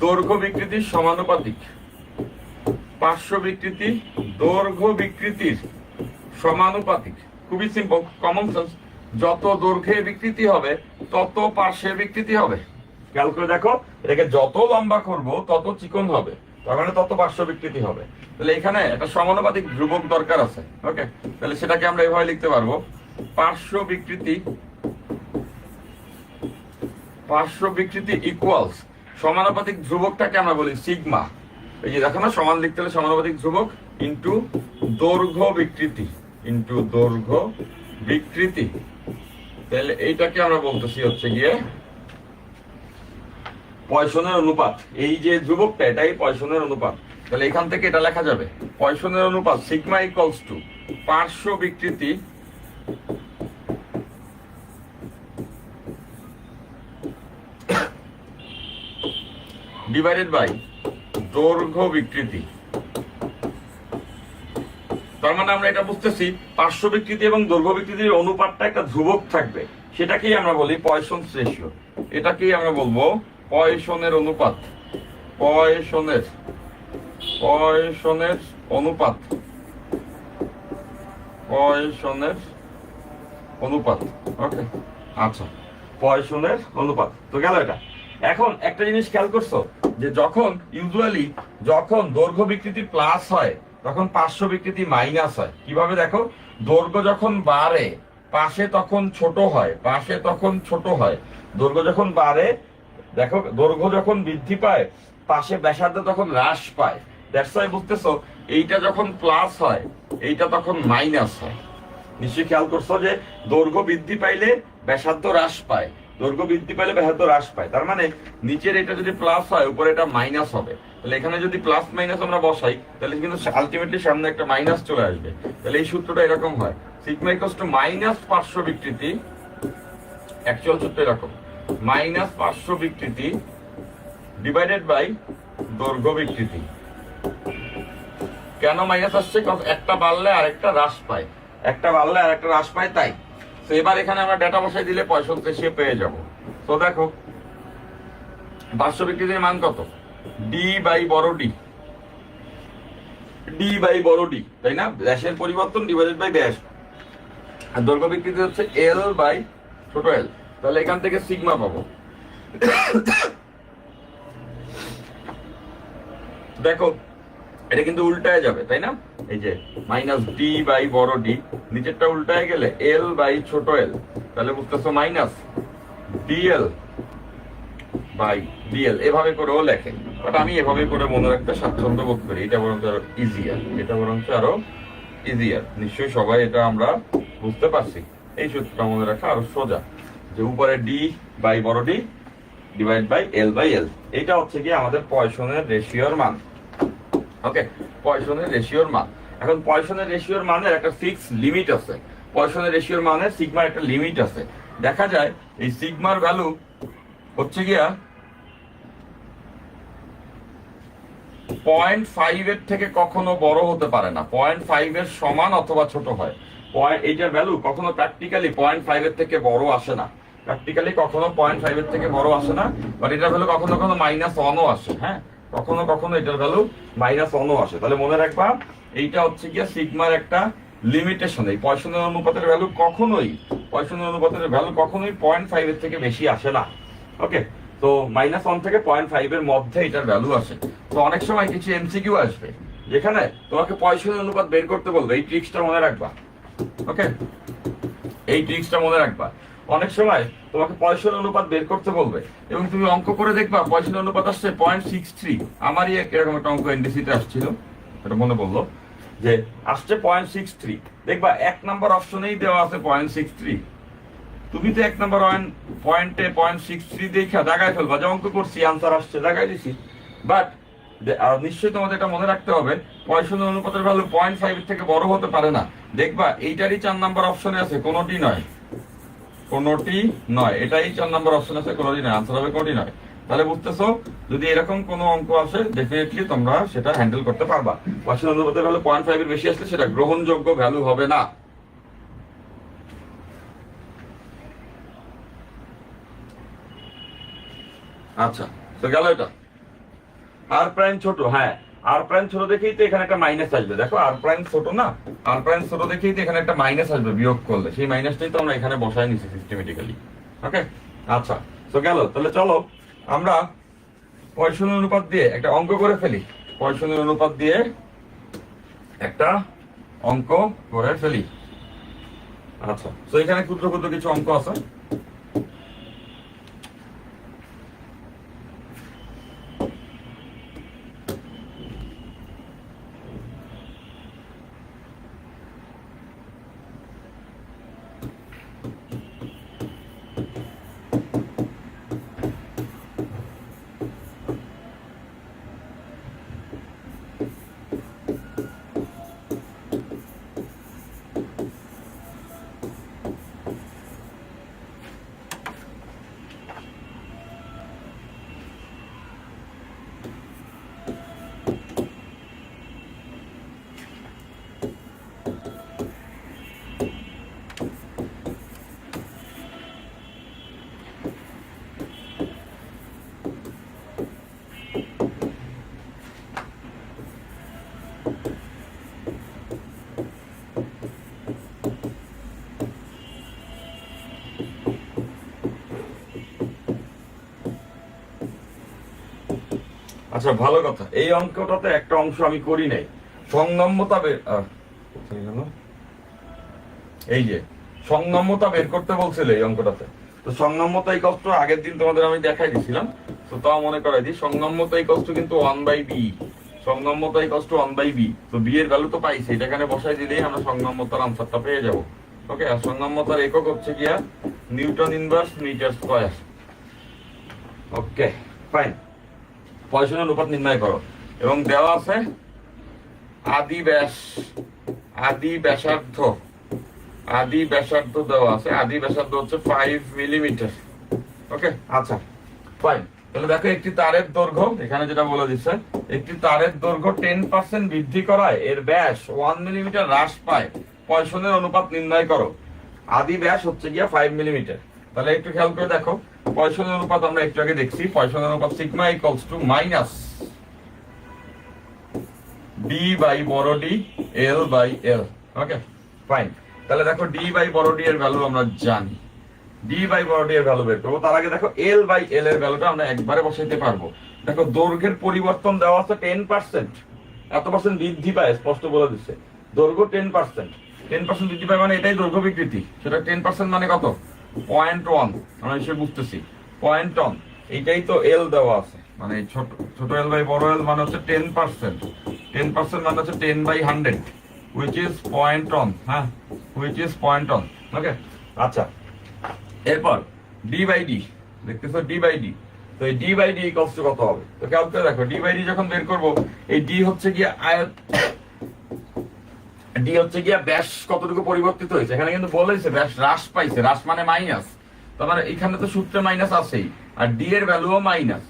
দৈর্ঘ্য বিকৃতির সমানুপাতিক, পার্শ্ব বিকৃতি দৈর্ঘ্য বিকৃতির সমানুপাতিক। খুবই সিম্পল, কমন সেন্স। যত দৈর্ঘ্যে বিকৃতি হবে তত পার্শ্বে বিকৃতি হবে। খেয়াল করে দেখো, এটাকে যত লম্বা করব তত চিকন হবে, তার মানে তত পার্শ্ব বিকৃতি হবে। তাহলে এখানে একটা সমানুপাতিক ধ্রুবক দরকার আছে। ওকে, তাহলে সেটাকে আমরা এভাবে লিখতে পারবো, পার্শ্ব বিকৃতি ইকুয়ালস সমানুপাতিক ধ্রুবকটাকে আমরা বলি সিগমা। এই যে দেখো না, সমান লিখতে হলে সমানুপাতিক ধ্রুবক ইন্টু দৈর্ঘ্য বিকৃতি। তাহলে এইটাকে আমরা বলতেছি হচ্ছে গিয়ে পয়সনের অনুপাত। এই যে ধ্রুবকটা, এটাই পয়সনের অনুপাত। তাহলে এখান থেকে এটা লেখা যাবে, পয়সনের অনুপাত সিগমা ইকুয়ালস টু পার্শ্ব বিকৃতি ডিভাইডেড বাই দৈর্ঘ্য বিকৃতি। তার মানে আমরা এটা বুঝতেছি, পার্শ্ব বিকৃতি এবং দৈর্ঘ্য বিকৃতির অনুপাতটা একটা ধ্রুবক থাকবে, সেটাকেই আমরা বলি পয়সনস রেশিও। এটাকেই আমরা বলবো পয়সনের অনুপাত, পয়সনের অনুপাত, পয়সনের অনুপাত। ওকে, আচ্ছা, পয়সনের অনুপাত তো গেল এটা। এখন একটা জিনিস খেয়াল করছো, যে যখন দৈর্ঘ্য বিকৃতি প্লাস হয় তখন পার্শ্ব বিকৃতি মাইনাস হয়। কিভাবে দেখো, দৈর্ঘ্য যখন বাড়ে পাশে তখন ছোট হয়, দৈর্ঘ্য যখন বাড়ে, দেখো দৈর্ঘ্য যখন বৃদ্ধি পায় পাশে ব্যাসার্ধ তখন হ্রাস পায়। দ্যাটস ওয়াই বুঝতেছো, এইটা যখন প্লাস হয় এইটা তখন মাইনাস হয়। নিশ্চয়ই খেয়াল করছো যে দৈর্ঘ্য বৃদ্ধি পাইলে ব্যাসার্ধ হ্রাস পায়, তার মানে নিচের এটা যদি প্লাস হয় উপরে এটা মাইনাস হবে। তাহলে এখানে যদি প্লাস মাইনাস আমরা বসাই তাহলে কিন্তু আলটিমেটলি সামনে একটা মাইনাস চলে আসবে। তাহলে এই সূত্রটা এরকম হয়, সিগমা ইকুয়ালস টু মাইনাস পার্শ্ব বিকৃতি, অ্যাকচুয়াল সূত্র এরকম, মাইনাস পার্শ্ব বিকৃতি ডিভাইডেড বাই দৈর্ঘ্য বিকৃতি। কেন মাইনাস আসছে? কারণ একটা বাড়লে আরেকটা হ্রাস পায়, তাই। তো এবার এখানে আমরা ডেটা বসাই দিলে পয়সন রেশিও পেয়ে যাব। তো দেখো পার্শ্ব বিকৃতির মান কত, ডি বাই বড় ডি, তাই না? ব্যাসের পরিবর্তন ডিভাইডেড বাই ব্যাস, আর দৈর্ঘ্য বিকৃতি হচ্ছে এল বাই ছোট এল। তাহলে এখান থেকে সিগমা পাবো। দেখো এটা কিন্তু উল্টায় যাবে, তাই না? এই যে মাইনাস ডি বাই বড় ডি, নিচেরটা উল্টায় গেলে এল বাই ছোট এল, তাহলে বুঝতেছো মাইনাস ডিএল বাই ডিএল। এভাবে করেও লেখে, বাট আমি এভাবে করে মনে রাখতে স্বাচ্ছন্দ্য বোধ করি। এটা বরং আরো ইজিয়ার, নিশ্চয়ই সবাই এটা আমরা বুঝতে পারছি। এই সূত্রটা মনে রাখা আরো সোজা, যে উপরে ডি বাই বড় D divide by L by L. এটা হচ্ছে কি আমাদের পয়সনের রেশিওর মান। ওকে, পয়সনের রেশিওর মান। এখন পয়সনের রেশিওর মানের একটা ফিক্স লিমিট আছে, পয়সনের রেশিওর মানের সিগমার একটা লিমিট আছে। দেখা যায় এই সিগমার ভ্যালু হচ্ছে গিয়া 0.5 এর থেকে কখনো বড় হতে পারে না, 0.5 এর সমান অথবা ছোট হয়। এইটার ভ্যালু কখনো প্র্যাকটিক্যালি 0.5 এর থেকে বড় আসে না, বাট এটার ভ্যালু কখনো -1ও আসে। হ্যাঁ, কখনো এটার ভ্যালু -1ও আসে। তাহলে মনে রাখবা এইটা হচ্ছে গিয়া সিগমার একটা লিমিটেশন। এই পয়সনের অনুপাতের ভ্যালু কখনোই 0.5 এর থেকে বেশি আসে না। ওকে, তো -1 থেকে 0.5 এর মধ্যে এটার ভ্যালু আসে। তো অনেক সময় কিছু এমসিকিউ আসবে যেখানে তোমাকে পয়সনের অনুপাত বের করতে বলবে, এই ট্রিক্সটা মনে রাখবা। ওকে, এই ট্রিক্সটা মনে রাখবা। অনেক সময় তোমাকে পয়সনের অনুপাত বের করতে বলবে এবং তুমি অঙ্ক করে দেখবা পয়সনের অনুপাত আসছে 0.63। আমারই এরকম একটা অঙ্ক এনডিসিতে আসছিল, এটা মনে পড়লো যে আসছে 0.63। দেখবা 1 নাম্বার অপশনেই দেওয়া আছে 0.63। তুমি তো 1 নাম্বার পয়েন্টে 0.63 দেখা দাগায় ফেলবা, যে অঙ্ক করছি আনসার আসছে দাগায় দিছি। বাট নিশ্চয়ই তোমাদের এটা মনে রাখতে হবে, পয়সনের অনুপাতের ভ্যালু 0.5 এর থেকে বড় হতে পারে না। দেখবা এইটারই 4 নাম্বার অপশনে আছে, কোনোটি নয়, এটাই 4 নাম্বার অপশন আছে, কোনোটি নয়। আনসার হবে কোনোটি নয়। তাহলে বুঝতেছো, যদি এরকম কোনো অঙ্ক আসে ডেফিনেটলি তোমরা সেটা হ্যান্ডেল করতে পারবা। পয়সনের অনুপাতের ভ্যালু 0.5 এর বেশি আসলে সেটা গ্রহণযোগ্য ভ্যালু হবে না। আচ্ছা, তো গেল এটা। আর প্রাইম ছোট, হ্যাঁ আর প্রাইম ছোট দেখেই তো এখানে একটা মাইনাস আসবে। দেখো আর প্রাইম ছোট না, আর প্রাইম ছোট দেখেই তো এখানে একটা মাইনাস আসবে বিয়োগ করলে, সেই মাইনাসটাই তো আমরা এখানে বসায় নিছি সিস্টেমেটিক্যালি। ওকে, আচ্ছা তো গেল। তাহলে চলো আমরা পয়সনের অনুপাত দিয়ে একটা অঙ্ক করে ফেলি। পয়সনের অনুপাত দিয়ে একটা অঙ্ক করে ফেলি। আচ্ছা, তো এখানে ক্ষুদ্র ক্ষুদ্র কিছু অঙ্ক আছে। আচ্ছা ভালো কথা, এই অঙ্কটাতে একটা অংশ আমি করি নাই। সংনম্যতা এই যে সংনম্যতা বের করতে বলছিল এই অঙ্কটাতে। তো সংনম্যতা এই কষ্ট আগের দিন তোমাদের আমি দেখাই দিছিলাম, তো তাও মনে করাই দিই। সংনম্যতা এই কষ্ট কিন্তু 1/b, সংনম্যতা এই কষ্ট 1/b। তো বি এর ভ্যালু তো পাইছি, এটা এখানে বসাই দিলেই আমরা সংনম্যতার আনসারটা পেয়ে যাব। ওকে, আর সংনম্যতার একক হচ্ছে গিয়া newton inverse metre square. Okay fine. পয়সনের অনুপাত নির্ণয় করো, এবং দেওয়া আছে আদি ব্যাস, আদি ব্যাসার্ধ, আদি ব্যাসার্ধ দেওয়া আছে। আদি ব্যাসার্ধ হচ্ছে 5 মিলিমিটার। ওকে আচ্ছা ফাইন। তাহলে দেখো একটি তারের দৈর্ঘ্য, এখানে যেটা বলে দিচ্ছে, একটি তারের দৈর্ঘ্য 10% বৃদ্ধি করায় এর ব্যাস 1 মিলিমিটার হ্রাস পায়। পয়সনের অনুপাত নির্ণয় করো। আদি ব্যাস হচ্ছে গিয়া 5 মিলিমিটার। তাহলে একটু খেয়াল করে দেখো, পয়সনের অনুপাত আমরা একটু আগে দেখছি। পয়সনের অনুপাত sigma equals to minus D by বড় D L by L. Okay fine. তাহলে দেখো ডি বাই বড় ডি এর ভ্যালু আমরা জানি, ডি বাই বড় ডি এর ভ্যালু বের করবো। তার আগে দেখো এল বাই এল এর ভ্যালুটা আমরা একবারে বসাইতে পারবো। দেখো দৈর্ঘ্যের পরিবর্তন দেওয়া আছে 10%, এত পার্সেন্ট বৃদ্ধি পায়, স্পষ্ট বলে দিচ্ছে। দৈর্ঘ্য 10%, 10% বৃদ্ধি পায় মানে এটাই দৈর্ঘ্য বিকৃতি। সেটা 10% মানে কত? 0.1। আমরা হিসেবে বুঝতেছি 0.1। এইটাই তো এল দেওয়া আছে, মানে ছোট ছোট এল বাই বড় এল মানে হচ্ছে 10%। 10% মানে হচ্ছে 10/100, which is 0.1। হ্যাঁ, which is 0.1। ওকে আচ্ছা, এরপর ডি বাই ডি দেখতেছো, ডি বাই ডি। তো এই D by D equals to কত হবে? তো খেয়াল করে দেখো, ডি বাই ডি যখন বের করব, এই ডি হচ্ছে গিয়া আয়ত, ডি হচ্ছে গিয়া ব্যাস কতটুকু পরিবর্তিত হয়েছে। এখানে কিন্তু বলেছে ব্যাস হ্রাস পাইছে, হ্রাস মানে মাইনাস। তার মানে এখানে তো সূত্রে মাইনাস আছেই, আর ডি এর ভ্যালুও মাইনাস।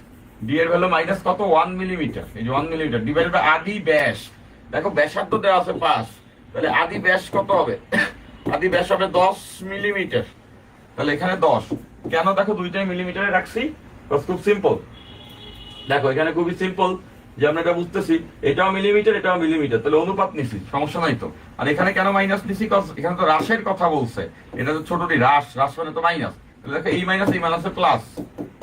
ডি এর ভ্যালু মাইনাস কত? 1 মিলিমিটার। এই যে 1 মিলিমিটার ডিভাইডেড বাই আদি ব্যাস। দেখো ব্যাসার্ধ দেওয়া আছে 5, তাহলে আদি ব্যাস কত হবে? আদি ব্যাস হবে 10 মিলিমিটার। তাহলে এখানে 10 কেন? দেখো দুইটাই মিলিমিটারে রাখছি, খুব সিম্পল। দেখো এখানে খুবই সিম্পল যে আমরা এটা বুঝতেছি, এটাও মিলিমিটার এটাও মিলিমিটার, তাহলে অনুপাত নিছি, সমস্যা নাই তো। আর এখানে কেন মাইনাস নিছি? এখানে তো হ্রাসের কথা বলছে, এটা তো ছোটটি হ্রাস, হ্রাস মানে তো মাইনাস। তাহলে দেখো এই মাইনাসে প্লাস।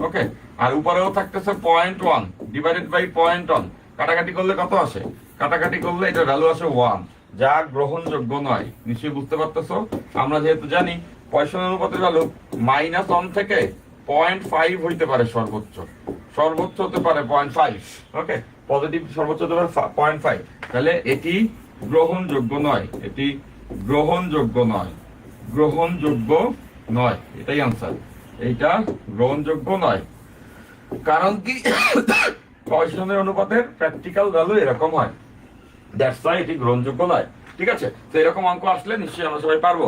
ওকে, আর উপরেও থাকতেছে 0.1 ডিভাইডেড বাই 0.1। কাটাকাটি করলে কত আসে? কাটাকাটি করলে এটা ভ্যালু আসে 1, যা গ্রহণযোগ্য নয়। নিশ্চয়ই বুঝতে পারতেছো। আমরা যেহেতু জানি পয়সনের অনুপাতের ভ্যালু -1 থেকে 0.5 হইতে পারে, সর্বোচ্চ সর্বোচ্চ হতে পারে 0.5। ওকে, পজিটিভ সর্বোচ্চ হতে পারে 0.5। তাহলে এটি গ্রহণযোগ্য নয়, এটি গ্রহণযোগ্য নয়, গ্রহণযোগ্য নয়, এটাই আনসার। এইটা গ্রহণযোগ্য নয়। কারণ কি? পয়সনের অনুপাতের প্র্যাকটিক্যাল ভ্যালু এরকম হয়, দ্যাটস ওয়াই এটি গ্রহণযোগ্য নয়। ঠিক আছে, তো এরকম অঙ্ক আসলে নিশ্চয়ই আমরা সবাই পারবো।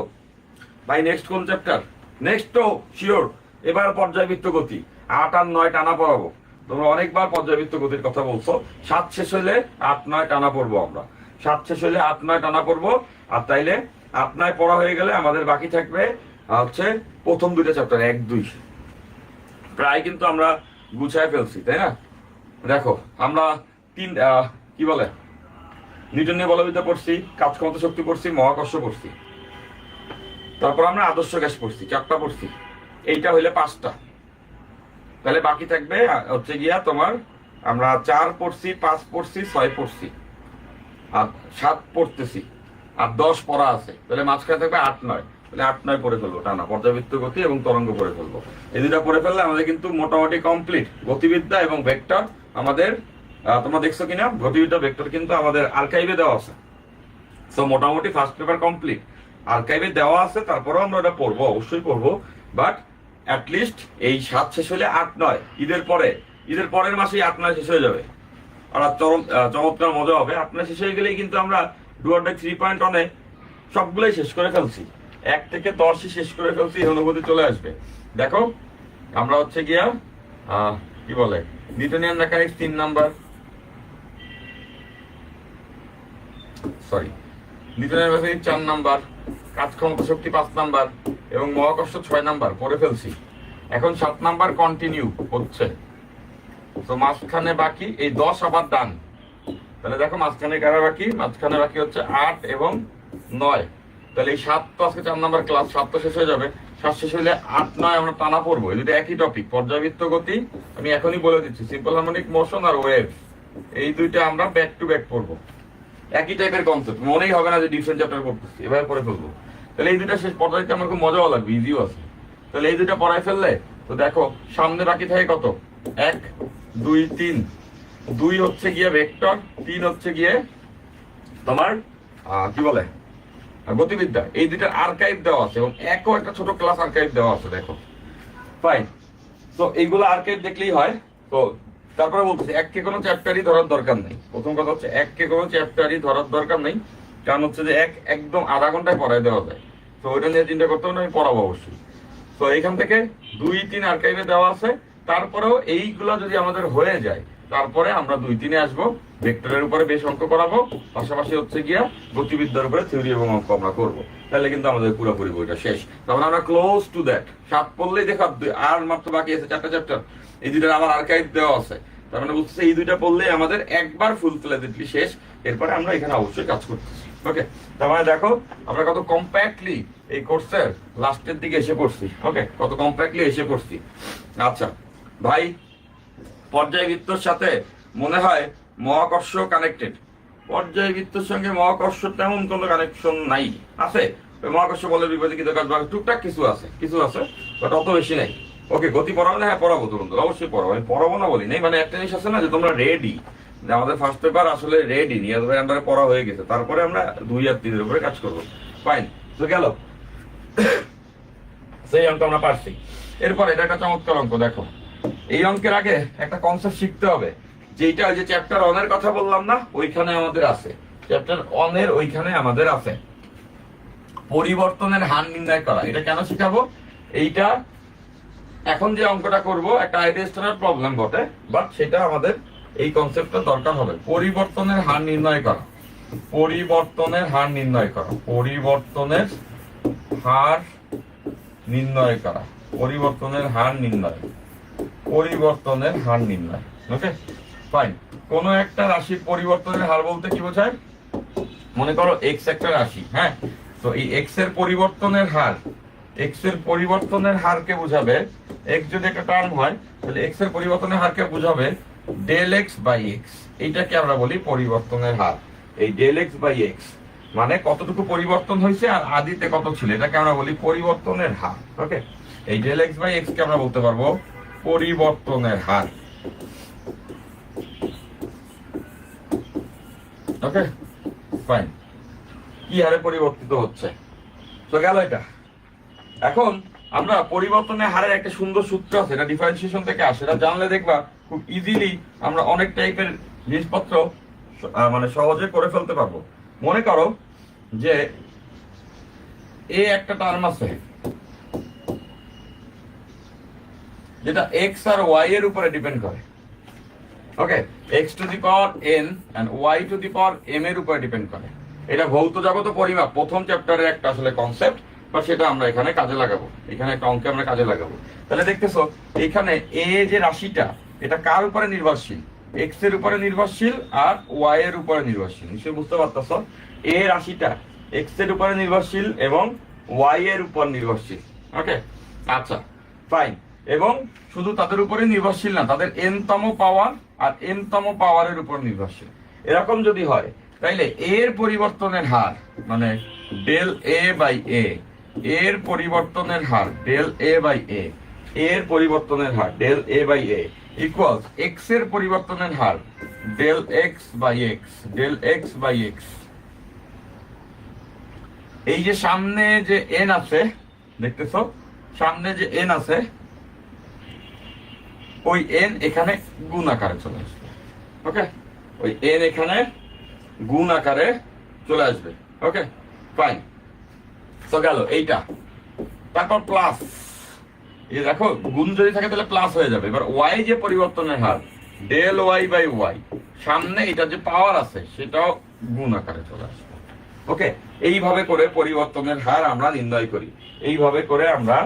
ভাই নেক্সট কোন চ্যাপ্টার? নেক্সট তো শিওর এবার পর্যায়বৃত্ত গতি 8 আর 9 টানা পড়াবো। তোমরা অনেকবার পর্যায়বৃত্ত গতির কথা বলছো। 7 শেষ হলে 8, 9 টানা পড়বো আমরা। 7 শেষ হলে 8, 9 টানা পড়বো। আর তাইলে 8, 9 পড়া হয়ে গেলে আমাদের বাকি থাকবে হচ্ছে প্রথম দুইটা চ্যাপ্টার 1, 2। প্রায় কিন্তু আমরা গুছায় ফেলছি, তাই না? দেখো আমরা কি বলে নিউটনীয় বলবিদ্যা পড়ছি, কাজ ক্ষমতা শক্তি পড়ছি, মহাকর্ষ পড়ছি, তারপর আমরা আদর্শ গ্যাস পড়ছি, 4টা পড়ছি। এইটা হইলে 5টা, তাহলে বাকি থাকবে হচ্ছে গিয়া তোমার আমরা 4 পড়ছি, 5 পড়ছি, 6 পড়ছি, আর 7 পড়তেছি, আর 10 পড়া আছে, তাহলে মাঝখানে থাকবে 8 9। তাহলে 8 9 পড়ে ফেলবো টানা, পর্যাবৃত্ত গতি এবং তরঙ্গ পড়ে ফেলবো। এই দুটা পড়ে ফেললে আমাদের কিন্তু মোটামুটি কমপ্লিট গতিবিদ্যা এবং ভেক্টর আমাদের। তোমরা দেখছো কিনা গতিবিদ্যা ভেক্টর কিন্তু আমাদের আর্কাইভে দেওয়া আছে। সো মোটামুটি ফার্স্ট পেপার কমপ্লিট, আর্কাইভে দেওয়া আছে। তারপরেও আমরা এটা পড়বো, অবশ্যই পড়বো, বাট অ্যাটলিস্ট এই 7 শেষ হলে 8 9, ঈদের পরের মাসেই 8 9 শেষ হয়ে যাবে। আর চমৎকার মজা হবে। 8 9 শেষ হয়ে গেলেই কিন্তু আমরা ডু অর ডাই 3.1 এ সবগুলোই শেষ করে ফেলছি, 1 থেকে 10 শেষ করে ফেলছি, এই অনুভূতি চলে আসবে। দেখো আমরা হচ্ছে গিয়া কি বলে নিউটনিয়ান মেকানিক্স 3 নাম্বার, নিউটনের মেকানিক্স 4 নাম্বার, কাজ ক্ষমতা শক্তি 5 নাম্বার এবং মহাকর্ষ 6 নাম্বার পড়ে ফেলছি। এখন 7 নাম্বার কন্টিনিউ হচ্ছে। তো মাঝখানে বাকি এই 10 আবার ডান। তাহলে দেখো মাঝখানে কারা বাকি, মাঝখানে বাকি হচ্ছে 8 এবং 9। তাহলে এই 7 তো আজকে 4 নাম্বার ক্লাস, 7 তো শেষ হয়ে যাবে। 7 শেষ হলে 8 9 আমরা টানা পড়বো। এই দুটো একই টপিক, পর্যাবৃত্ত গতি। আমি এখনই বলে দিচ্ছি, সিম্পল হারমোনিক মোশন আর ওয়েভ, এই দুইটা আমরা ব্যাক টু ব্যাক পড়বো। একই টাইপের কনসেপ্ট, মনেই হবে না যে ডিফারেন্ট চ্যাপ্টার পড়তেছি, এভাবে পড়ে ফেলবো। তাহলে এই দুটা শেষ পর্যায়ে আমার খুব মজাও লাগবে, ইজিও আছে। তাহলে এই দুটা পড়াই ফেললে তো দেখো সামনে বাকি থাকে কত, 1 2 3। 2 হচ্ছে গিয়ে ভেক্টর, 3 হচ্ছে গিয়ে তোমার কি বলে গতিবিদ্যা। এই দুটার আর্কাইভ দেওয়া আছে এবং একও একটা ছোট ক্লাস আর্কাইভ দেওয়া আছে, দেখো ফাইন। তো এইগুলো আর্কাইভ দেখলেই হয়। তো তারপরে বলতেছি 1 কে কোনো চ্যাপ্টারই ধরার দরকার নেই। প্রথম কথা হচ্ছে 1 কে কোনো চ্যাপ্টারই ধরার দরকার নেই, কারণ হচ্ছে যে 1 একদম আধা ঘন্টায় পড়াই দেওয়া যায়। তো ওইটা নিয়ে চিন্তা করতে হবে না, আমি পড়াবো অবশ্যই। তো এইখান থেকে 2 3 আর্কাইভে দেওয়া আছে। তারপরেও এইগুলা যদি আমাদের হয়ে যায়, তারপরে আমরা 2 3 আসবো, ভেক্টরের উপরে বেশ অঙ্ক করাবো, পাশাপাশি হচ্ছে গিয়া গতিবিদ্যার উপরে থিওরি এবং অঙ্ক আমরা করবো। তাহলে কিন্তু আমাদের পুরোপুরি বইটা শেষ। তারপরে আমরা ক্লোজ টু দ্যাট। 7 পড়লেই দেখা, আর মাত্র বাকি আছে 4টা চ্যাপ্টার। এই দুটার আবার আর্কাইভ দেওয়া আছে। তার মানে বুঝতেছে এই দুইটা পড়লেই আমাদের একবার ফুল ফ্লেজেডলি শেষ। এরপরে আমরা এখানে অবশ্যই কাজ করতেছি। ওকে, তার মানে দেখো আমরা কত কম্প্যাক্টলি এই কোর্সের লাস্টের দিকে এসে পড়ছি। ওকে, কত কম্প্যাক্টলি এসে পড়ছি। আচ্ছা ভাই, পর্যায়বৃত্তর সাথে মনে হয় মহাকর্ষ কানেক্টেড। পর্যায়বৃত্তর সঙ্গে মহাকর্ষ তেমন কোনো কানেকশন নাই, আছে মহাকর্ষ বলের বিপরীতে কিন্তু টুকটাক কিছু আছে, বাট অত বেশি নাই। ওকে, গতি পড়াবো না? হ্যাঁ পড়াবো, তুরন্ত অবশ্যই পড়াবো। আমি পড়াবো না বলি নাই, মানে একটা জিনিস আছে না যে তোমরা রেডি, যে আমাদের ফার্স্ট পেপার আসলে রেডি নিয়ে আন্ডারে পড়া হয়ে গেছে, তারপরে আমরা 2 আর 3 এর উপরে কাজ করবো। ফাইন, তো গেল সেই অঙ্ক আমরা পারছি। এরপর এটা একটা চমৎকার অঙ্ক। দেখো এই অঙ্কের আগে একটা কনসেপ্ট শিখতে হবে, যেটা ওই যে চ্যাপ্টার 1 এর কথা বললাম না, ওইখানে আমাদের আছে। চ্যাপ্টার 1 এর ওইখানে আমাদের আছে পরিবর্তনের হার নির্ণয় করা। এটা কেন শিখাবো? এইটা এখন যে অঙ্কটা করব একটা আইডিয়াস্টার প্রবলেম বটে, বাট সেটা আমাদের এই কনসেপ্টটা দরকার হবে। পরিবর্তনের হার নির্ণয় করা, পরিবর্তনের হার নির্ণয় করা, পরিবর্তনের হার নির্ণয় করা, পরিবর্তনের হার নির্ণয়, পরিবর্তনের হার নির্ণয়। Okay fine. কোন একটা রাশির পরিবর্তনের হার বলতে কি বোঝায়? মনে করো এক্স একটা রাশি, হ্যাঁ, তো এই এক্স এর পরিবর্তনের হার, এক্স এর পরিবর্তনের হারকে বোঝাবে, এক্স যদি একটা টার্ম হয় তাহলে এক্স এর পরিবর্তনের হারকে বোঝাবে ডেল এক্স বাই এক্স। এইটাকে আমরা বলি পরিবর্তনের হার। এই ডেল এক্স বাই এক্স মানে কতটুকু পরিবর্তন হয়েছে আর আদিতে কত ছিল, এটাকে আমরা বলি পরিবর্তনের হার। ওকে, এই ডেল এক্স বাই এক্স কে আমরা বলতে পারবো পরিবর্তনের হার। ওকে ফাইন, কি হারে পরিবর্তিত হচ্ছে। তো গেল এটা। এখন আমরা পরিবর্তনের হারের একটা সুন্দর সূত্র আছে, এটা ডিফারেন্সিয়েশন থেকে আসে। এটা জানলে দেখবা খুব ইজিলি আমরা অনেক টাইপের জিনিসপত্র মানে সহজে করে ফেলতে পারবো। মনে করো যে এ একটা টার্ম আছে যেটা এক্স আর ওয়াই এর উপরে ডিপেন্ড করে। Okay, X to the power N and Y to the power M এর উপরে ডিপেন্ড করে। এটা ভৌত জগত পরিমাপ প্রথম চ্যাপ্টারের একটা আসলে কনসেপ্ট, বা সেটা আমরা এখানে কাজে লাগাবো, এখানে একটা অঙ্কে আমরা কাজে লাগাবো। তাহলে দেখতেছো এখানে এ যে রাশিটা, এটা কার উপরে নির্ভরশীল? এক্স এর উপরে নির্ভরশীল আর ওয়াই এর উপরে নির্ভরশীল। নিশ্চয়ই বুঝতে পারতেছ, এ রাশিটা এক্স এর উপরে নির্ভরশীল এবং ওয়াই এর উপর নির্ভরশীল। ওকে, আচ্ছা ফাইন। এবং শুধু তাদের উপরে নির্ভরশীল না, তাদের এন তম পাওয়ার আর এন তম পাওয়ারের উপর নির্ভরশীল। এরকম যদি হয় তাইলে এর পরিবর্তনের হার মানে ডেল এ বাই এ, এর পরিবর্তনের হার ডেল এ বাই এ, এর পরিবর্তনের হার del A by A equals X এর পরিবর্তনের হার del X by X, del X by X. এই যে সামনে যে এন আছে দেখতেছো, সামনে যে এন আছে ওই এন এখানে গুণ আকারে চলে আসবে। ওকে, ওই এন এখানে গুণ আকারে চলে আসবে। ওকে ফাইন, তো গেল এইটা। তারপর প্লাস, এই দেখো গুণ যদি থাকে তাহলে প্লাস হয়ে যাবে। এবার ওয়াই যে পরিবর্তনের হার ডেল ওয়াই বাই ওয়াই, সামনে এটা যে পাওয়ার আছে সেটাও গুণ আকারে চলে আসবে। ওকে, এইভাবে করে পরিবর্তনের হার আমরা নির্ণয় করি, এইভাবে করে আমরা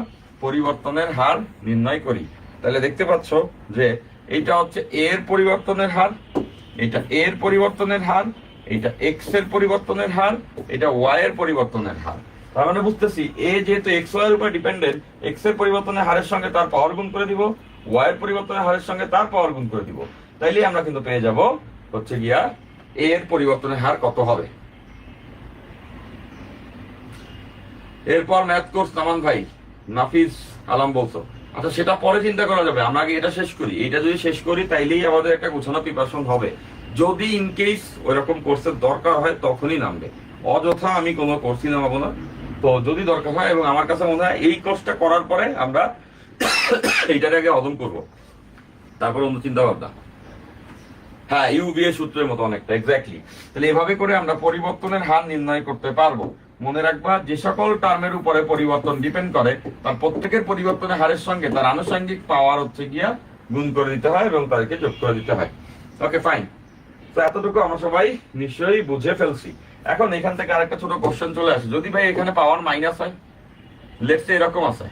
পরিবর্তনের হার নির্ণয় করি। তাহলে দেখতে পাচ্ছ যে এইটা হচ্ছে এর পরিবর্তনের হার, এটা এর পরিবর্তনের হার, এটা এক্স এর পরিবর্তনের হার, এটা ওয়াই এর পরিবর্তনের হার। তার মানে বুঝতেছি এ যেহেতু এক্স ওয়াই এর উপর ডিপেন্ডেন্ট, এক্স এর পরিবর্তনের হারের সঙ্গে তার পাওয়ার গুণ করে দিব, ওয়াই এর পরিবর্তনের হারের সঙ্গে তার পাওয়ার গুণ করে দিব। তাইলে আমরা কিন্তু পেয়ে যাব হচ্ছে গিয়া এ এর পরিবর্তনের হার কত হবে। এরপর ম্যাথ কোর্স নামান ভাই নাফিস আলম বলছো, আচ্ছা সেটা পরে চিন্তা করা যাবে, আমরা আগে এটা শেষ করি। এটা যদি শেষ করি তাইলেই আমাদের একটা গোছানো প্রিপারেশন হবে। যদি ইনকেস ওইরকম কোর্সের দরকার হয় তখনই নামবে, অযথা আমি কোনো কোর্সই নামাবো না। তো যদি দরকার হয়, এবং আমার কাছে মনে হয় এই কোর্সটা করার পরে আমরা এইটার আগে হজম করবো, তারপর অন্য চিন্তা ভাবনা। হ্যাঁ, ইউবিএ সূত্রের মতো অনেকটা এক্স্যাক্টলি। তাহলে এভাবে করে আমরা পরিবর্তনের হার নির্ণয় করতে পারবো। মনে রাখবা যে সকল টার্মের উপরে পরিবর্তন ডিপেন্ড করে তার প্রত্যেকের পরিবর্তনের হারের সঙ্গে তার আনুষঙ্গিক পাওয়ার হচ্ছে গিয়া গুণ করে দিতে হয় এবং তাদেরকে যোগ করে দিতে হয়। ওকে ফাইন, তো এতটুকু আমরা সবাই নিশ্চয়ই বুঝে ফেলছি। এখন এখান থেকে আরেকটা ছোট কোশ্চেন চলে আসে, যদি ভাই এখানে পাওয়ার মাইনাস হয়, লেটস সে এরকম আছে।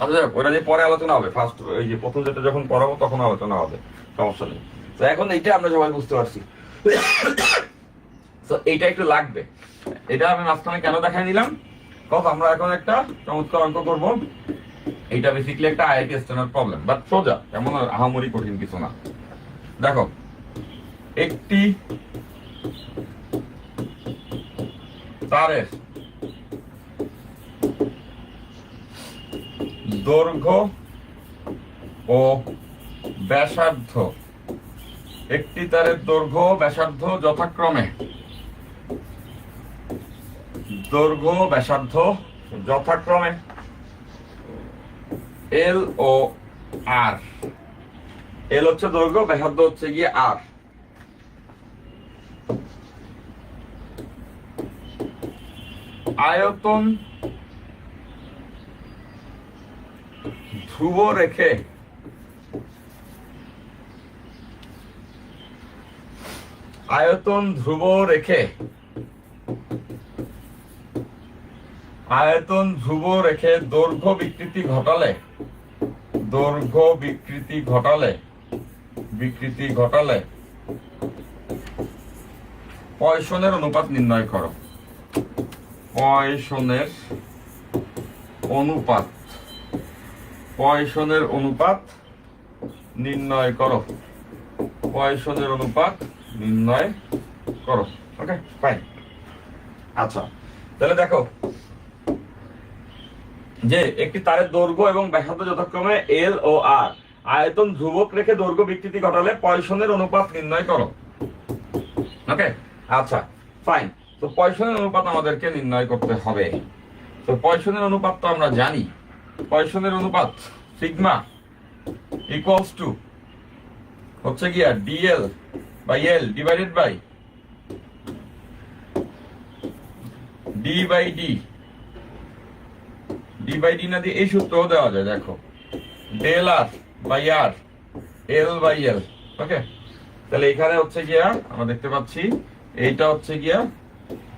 আচ্ছা ওটা যে পরে আলোচনা হবে, ফার্স্ট এই যে প্রথম যেটা যখন পড়াবো তখন আলোচনা হবে, সমস্যা নেই। তো এখন এইটা আমরা সবাই বুঝতে পারছি, তো এইটা একটু লাগবে। এটা আমি মাঝখানে কেন দেখাই নিলাম, কত আমরা এখন একটা চমৎকার অঙ্ক করবো। এইটা বেসিক্যালি একটা আইআইটি স্ট্যান্ডার্ড প্রবলেম, বাট সোজা, এমন আহামরি কঠিন কিছু না। দেখো, একটি তারের দৈর্ঘ্য ও ব্যাসার্ধ, একটি তারের দৈর্ঘ্য ব্যাসার্ধ যথাক্রমে, দৈর্ঘ্য ব্যাসার্ধ যথাক্রমে এল ও আর, এল হচ্ছে দৈর্ঘ্য, ব্যাসার্ধ হচ্ছে গিয়ে আর। আয়তন ধ্রুব রেখে আয়তন ধ্রুব রেখে আয়তন ধ্রুব রেখে দৈর্ঘ্য বিকৃতি ঘটালে, দৈর্ঘ্য বিকৃতি ঘটালে পয়সনের অনুপাত নির্ণয় করো। পয়সনের অনুপাত নির্ণয় করো। পয়সনের অনুপাত নির্ণয় করো। Okay fine. আচ্ছা তাহলে দেখো যে একটি তারের দৈর্ঘ্য এবং ব্যাসার্ধ যথাক্রমে এল ও আর, আয়তন ধ্রুবক রেখে দৈর্ঘ্য বিকৃতি ঘটালে পয়সনের অনুপাত নির্ণয় করো। ওকে আচ্ছা ফাইন। তো পয়সনের অনুপাত আমাদেরকে নির্ণয় করতে হবে। তো পয়সনের অনুপাত তো আমরা জানি, পয়সনের অনুপাত সিগমা ইকুয়ালস টু হচ্ছে গিয়া DL by L divided by D by D. D by D না দিয়ে এই সূত্রও দেওয়া যায়, দেখো del R by R L by L. Okay তাহলে এখানে হচ্ছে গিয়া আমরা দেখতে পাচ্ছি এইটা হচ্ছে গিয়া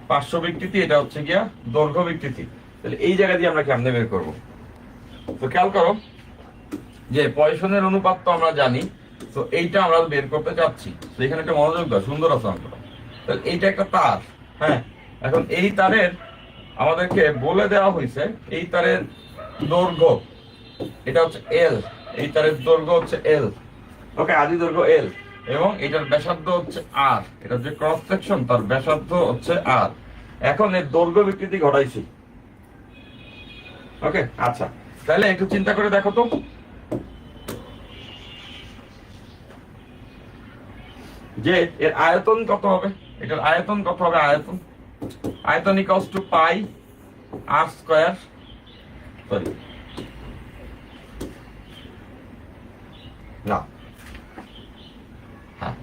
পার্শ্ব বিকৃতি, এটা হচ্ছে গিয়া দৈর্ঘ্য বিকৃতি। তাহলে এই জায়গা দিয়ে আমরা কেমনে বের করবো? তো খেয়াল করো, যে পয়সনের অনুপাত তো আমরা জানি, তো এইটা আমরা বের করতে চাচ্ছি। তো এখানে একটা মনোযোগ দাও, সুন্দর আছে অঙ্কটা। তাহলে এইটা একটা তার, হ্যাঁ। এখন এই তারের আমাদেরকে বলে দেওয়া হয়েছে এই তারের দৈর্ঘ্য এটা হচ্ছে এল, এই তারের দৈর্ঘ্য হচ্ছে এল, ওকে, আদি দৈর্ঘ্য এল, এবং এটার ব্যাসার্ধ হচ্ছে আর, এটা যে ক্রস সেকশন তার ব্যাসার্ধ হচ্ছে আর। এখন এর দৈর্ঘ্য বিকৃতি ঘটাইছি, ওকে। আচ্ছা, তাহলে একটু চিন্তা করে দেখো তো, যে এর আয়তন কত হবে, এটার আয়তন কত হবে, আয়তন আয়তন equals to pi R square, sorry না, হ্যাঁ,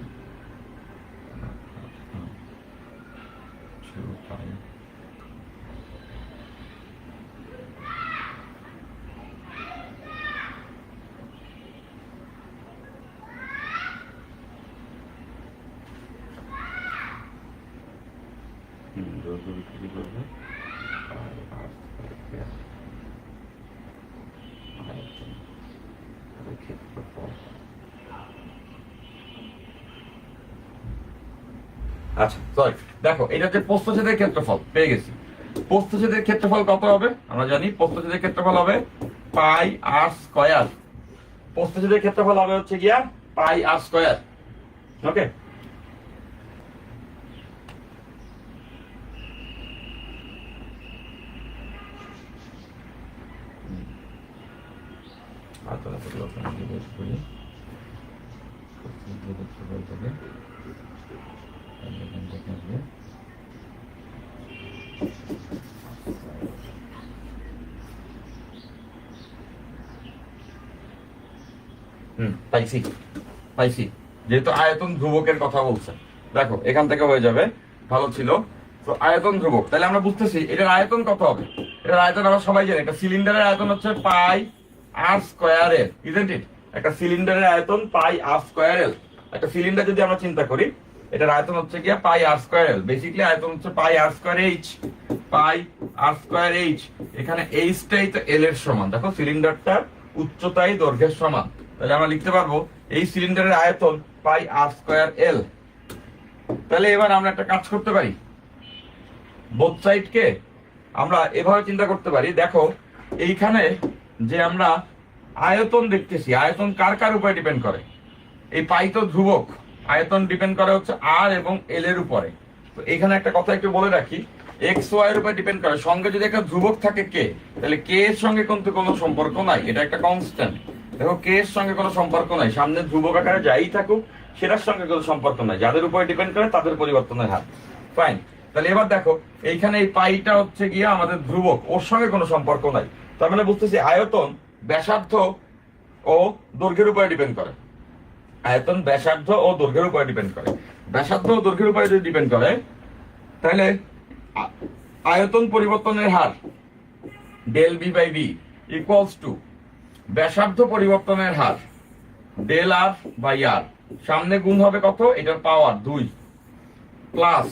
আচ্ছা সরি, দেখো এটা হচ্ছে প্রস্থচ্ছেদের ক্ষেত্রফল পেয়ে গেছি। প্রস্থচ্ছেদের ক্ষেত্রফল কত হবে আমরা জানি, প্রস্থচ্ছেদের ক্ষেত্রফল হবে পাই আর স্কয়ার, প্রস্থচ্ছেদের ক্ষেত্রফল হবে হচ্ছে গিয়া পাই আর স্কয়ার, ওকে। পাইছি পাইছি, যেহেতু আয়তন ধ্রুবকের কথা বলছে, দেখো এখান থেকে হয়ে যাবে, ভালো ছিল। তো আয়তন ধ্রুবক, তাহলে আমরা বুঝতেছি এটার আয়তন কত হবে। এটার আয়তন আমরা সবাই জানি, একটা সিলিন্ডারের আয়তন হচ্ছে পাই R square L, isn't it? একটা সিলিন্ডারের আয়তন পাই আর স্কয়ার এল। একটা সিলিন্ডার যদি আমরা চিন্তা করি, এটার আয়তন হচ্ছে গিয়া পাই আর স্কয়ার এল, বেসিক্যালি আয়তন হচ্ছে পাই আর স্কয়ার এইচ, পাই আর স্কয়ার এইচ। এখানে এইচটাই তো এল এর সমান, দেখো সিলিন্ডারটার উচ্চতাই দৈর্ঘ্যের সমান, তাহলে আমরা লিখতে পারবো এই সিলিন্ডারের আয়তন পাই আর স্কয়ার এল। তাহলে এবার আমরা একটা কাজ করতে পারি, বোথ সাইডকে আমরা এভাবে চিন্তা করতে পারি। দেখো এইখানে যে আমরা আয়তন দেখতেছি, আয়তন কার কার উপরে ডিপেন্ড করে, এই পাই তো ধ্রুবক, আয়তন ডিপেন্ড করে হচ্ছে আর এবং এল এর উপরে। তো এখানে একটা কথা একটু বলে রাখি, এক্স ওয়াই এর উপরে ডিপেন্ড করে, সঙ্গে যদি একটা ধ্রুবক থাকে কে, তাহলে কে এর সঙ্গে কিন্তু কোনো সম্পর্ক নাই, এটা একটা কনস্ট্যান্ট। দেখো কে এর সঙ্গে কোনো সম্পর্ক নাই, সামনে ধ্রুবক আকারে যাই থাকুক সেটার সঙ্গে কোনো সম্পর্ক নাই, যাদের উপরে ডিপেন্ড করে তাদের পরিবর্তনের হার। ফাইন, তাহলে এবার দেখো এইখানে এই পাইটা হচ্ছে গিয়ে আমাদের ধ্রুবক, ওর সঙ্গে কোনো সম্পর্ক নাই, তার মানে বুঝতেছি আয়তন ব্যাসার্ধ ও দৈর্ঘ্যের উপরে ডিপেন্ড করে, আয়তন ব্যাসার্ধ ও দৈর্ঘ্যের উপরে ডিপেন্ড করে। ব্যাসার্ধ ও দৈর্ঘ্যের উপরে যদি ডিপেন্ড করে, তাহলে আয়তন পরিবর্তনের হার del V by V equals to ব্যাসার্ধ পরিবর্তনের হার ডেল আর বাই আর, সামনে গুণ হবে কত, এটার পাওয়ার 2, প্লাস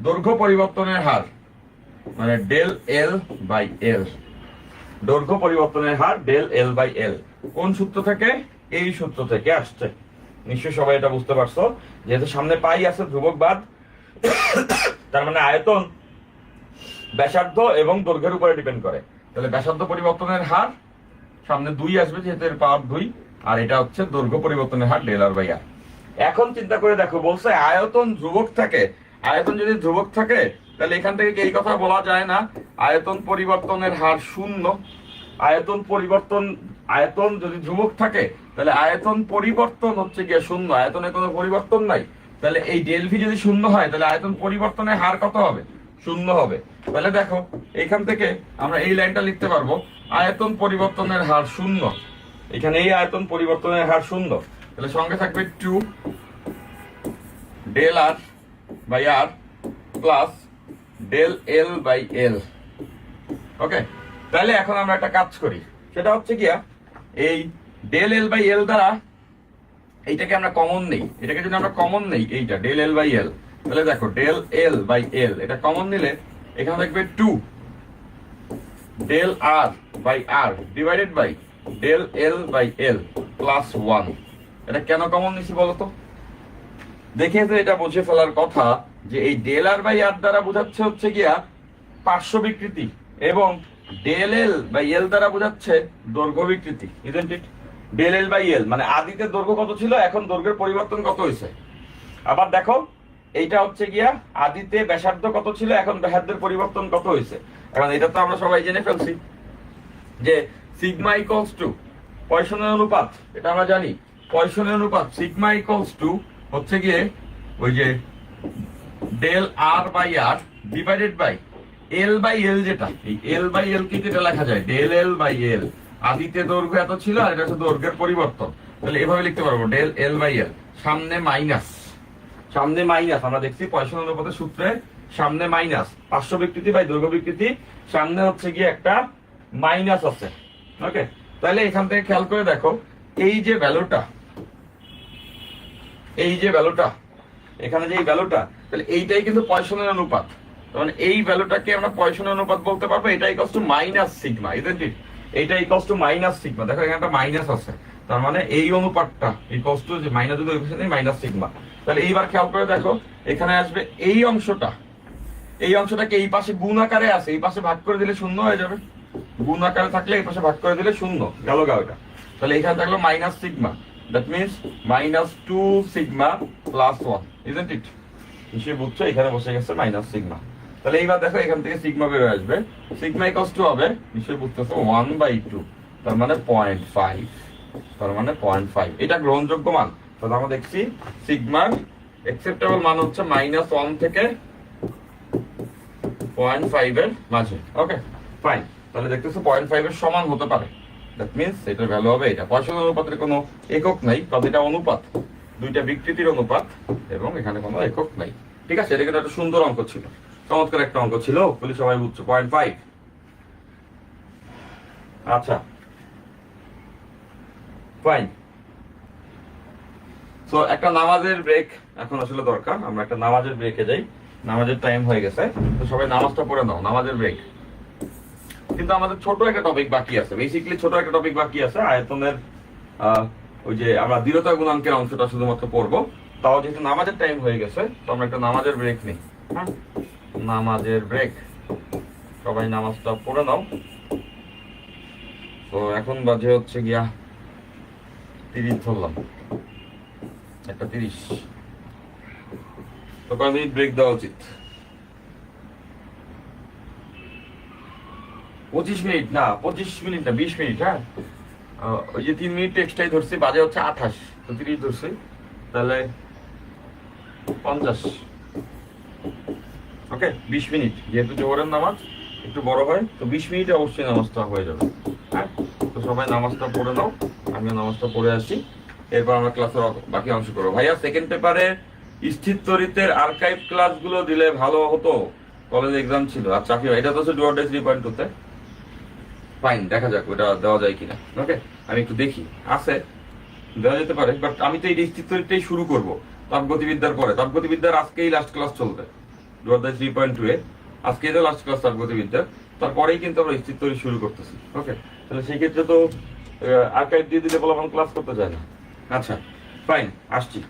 দৈর্ঘ্য পরিবর্তনের হার মানে ডেল এল বাই এল, দৈর্ঘ্য পরিবর্তনের হার ডেল এল বাই এল। কোন সূত্র থেকে, এই সূত্র থেকে আসছে, নিশ্চয়ই সবাই এটা বুঝতে পারছো। যেহেতু সামনে পাই আছে ধ্রুবক বাদ, তার মানে আয়তন ব্যাসার্ধ এবং দৈর্ঘ্যের উপরে ডিপেন্ড করে, তাহলে ব্যাসার্ধ পরিবর্তনের হার সামনে 2 আসবে যেহেতু এর পাওয়ার 2, আর এটা হচ্ছে দৈর্ঘ্য পরিবর্তনের হার ডেল আর বাই আর। এখন চিন্তা করে দেখো, বলছে আয়তন ধ্রুবক থাকে, আয়তন যদি ধ্রুবক থাকে তাহলে এখান থেকে এই কথা বলা যায় না আয়তন পরিবর্তনের হার 0। আয়তন পরিবর্তন, আয়তন যদি ধ্রুবক থাকে তাহলে আয়তন পরিবর্তন হচ্ছে গিয়ে 0, আয়তনে কোনো পরিবর্তন নাই। তাহলে এই ডেল ভি যদি 0 হয় তাহলে আয়তন পরিবর্তনের হার কত হবে, 0 হবে। তাহলে দেখো এখান থেকে আমরা এই লাইনটা লিখতে পারবো আয়তন পরিবর্তনের হার 0, এখানে এই আয়তন পরিবর্তনের হার 0, তাহলে সঙ্গে থাকবে 2 del R by R plus del L by L, okay. তাহলে এখন আমরা একটা কাজ করি, সেটা হচ্ছে গিয়া এই ডেল এল বাই এল দ্বারা এইটাকে আমরা কমন নেই, এটাকে যদি আমরা কমন নেই, এইটা ডেল এল বাই এল, তাহলে দেখো ডেল এল বাই এল এটা কমন নিলে এখানে থাকবে 2 del R by R divided by del L by L plus 1। এটা কেন কমন নিছি বলতো? দেখে তো এটা বুঝে ফেলার কথা যে এই ডেল আর বাই আর দ্বারা বোঝাচ্ছে হচ্ছে গিয়া পার্শ্ব বিকৃতি, এবং ডেল এল বাই এল দ্বারা বোঝাচ্ছে দৈর্ঘ্য বিকৃতি, isn't it? Del L by L মানে আদিতে দৈর্ঘ্য কত ছিল, এখন দৈর্ঘ্যের পরিবর্তন কত হয়েছে। আবার দেখো এইটা হচ্ছে গিয়া আদিতে ব্যাসার্ধ কত ছিল, এখন ব্যাসার্ধের পরিবর্তন কত হয়েছে। এখন এটা তো আমরা সবাই জেনে ফেলছি যে সিগমা ইকুয়ালস টু পয়সনের অনুপাত, এটা আমরা জানি। পয়সনের অনুপাত সিগমা ইকুয়ালস টু হচ্ছে গিয়ে ওই যে del R by R divided by L by L, যেটা এই এল বাই এল কে যেটা লেখা যায় ডেল এল বাই এল। আদিতে দৈর্ঘ্য এত ছিল আর এটা হচ্ছে দৈর্ঘ্যের পরিবর্তন, তাহলে এভাবে লিখতে পারবো ডেল এল বাই এল। সামনে মাইনাস, সামনে মাইনাস, আমরা দেখছি পয়সনের অনুপাতের সূত্রে সামনে মাইনাস, পার্শ্ব বিকৃতি বাই দৈর্ঘ্য বিকৃতি, সামনে হচ্ছে গিয়ে একটা মাইনাস আছে। ওকে, তাহলে এখান থেকে খেয়াল করে দেখো এই যে ভ্যালুটা, এই যে ভ্যালুটা, এখানে যে এই ভ্যালুটা, তাহলে এইটাই কিন্তু পয়সনের অনুপাত। মানে এই ভ্যালুটাকে আমরা পয়সনের অনুপাত বলতে পারবো। এটা equals to minus sigma, isn't it? এইটা ইকুয়ালস টু মাইনাস সিগমা। দেখো এখানে একটা মাইনাস আছে, তার মানে এই অনুপাতটা ইকুয়ালস টু যে মাইনাস যদি মাইনাস সিগমা। তাহলে এইবার খেয়াল করে দেখো এখানে আসবে এই অংশটা, এই অংশটাকে এই পাশে গুণ আকারে আছে, এই পাশে ভাগ করে দিলে শূন্য হয়ে যাবে। গুণ আকারে থাকলে এই পাশে ভাগ করে দিলে শূন্য গেল গা ওটা। তাহলে এখানে থাকলো minus sigma, that means minus 2 sigma plus 1, isn't it? নিশ্চয়ই বুঝছো, এখানে বসে গেছে মাইনাস সিগমা। তাহলে এইবার দেখো এখান থেকে সিগমা বের হয়ে আসবে, সিগমা ইকুয়ালস টু হবে নিশ্চয়ই বুঝতেছো 1/2, তার মানে 0.5, তার মানে 0.5। এটা গ্রহণযোগ্য মান। তাহলে আমরা দেখছি সিগমার অ্যাকসেপ্টেবল মান হচ্ছে -1 থেকে 0.5 এর মাঝে। ওকে ফাইন, তাহলে দেখতেছো 0.5 এর সমান হতে পারে, দ্যাট মিনস এটার ভ্যালু হবে এটা। পয়সনের অনুপাতের কোনো একক নাই, কারণ এটা অনুপাত, দুইটা বিকৃতির অনুপাত, এবং এখানে কোনো একক নাই। ঠিক আছে, এটা কিন্তু একটা সুন্দর অঙ্ক ছিল, চমৎকার একটা অঙ্ক ছিল, বলি সবাই বুঝছো 0.5। আচ্ছা ফাইন, তো একটা নামাজের ব্রেক এখন আসলে দরকার, আমরা একটা নামাজের ব্রেকে যাই, নামাজের টাইম হয়ে গেছে, তো সবাই নামাজটা পড়ে নাও, নামাজের ব্রেক। কিন্তু আমাদের ছোট একটা টপিক বাকি আছে, বেসিক্যালি ছোট একটা টপিক বাকি আছে, আয়তনের ওই যে আমরা দৃঢ়তা গুণাঙ্কের অংশটা শুধুমাত্র পড়বো। তাও যেহেতু নামাজের টাইম হয়ে গেছে, তো আমরা একটা নামাজের ব্রেক নিই। হ্যাঁ, নামাজের ব্রেক, সবাই নামাজটা পড়ে নাও। তো এখন বাজে হচ্ছে গিয়া 30 ধরলাম, একটা 30, তো কয় মিনিট ব্রেক দেওয়া উচিত? 25 মিনিট না, 25 মিনিট না, 20 মিনিট। হ্যাঁ, ওই যে 3 মিনিট এক্সট্রাই ধরছি, বাজে হচ্ছে 28, তো 30 ধরছি, তাহলে 50। ওকে, 20 মিনিট, যেহেতু জোহরের নামাজ একটু বড় হয়, তো 20 মিনিটে অবশ্যই নামাজটা হয়ে যাবে। হ্যাঁ, তো সবাই নামাজটা পড়ে নাও, আমিও নামাজটা পড়ে আসি, এরপর আমরা ক্লাসের বাকি অংশ করবো। ভাইয়া সেকেন্ড পেপারে স্থির তড়িতের আর্কাইভ ক্লাসগুলো দিলে ভালো হতো, কলেজ এক্সাম ছিল। আচ্ছা, এটা তো হচ্ছে ডুয়ার ডে 3.2-তে। ফাইন, দেখা যাক ওটা দেওয়া যায় কিনা। ওকে, আমি একটু দেখি, আছে দেওয়া যেতে পারে, বাট আমি তো এই স্থির তড়িৎটাই শুরু করবো তাপগতিবিদ্যার পরে। তাপগতিবিদ্যার আজকেই লাস্ট ক্লাস চলবে, ডুয়ার ডে 3.2-এ আজকেই তো লাস্ট ক্লাস তাপগতিবিদ্যার, তারপরেই কিন্তু আমরা স্থির তড়িৎ শুরু করতেছি। ওকে, তাহলে সেই ক্ষেত্রে তো আর্কাইভ দিয়ে দিলে বলে ক্লাস করতে চায় না। আচ্ছা ফাইন, আসছি।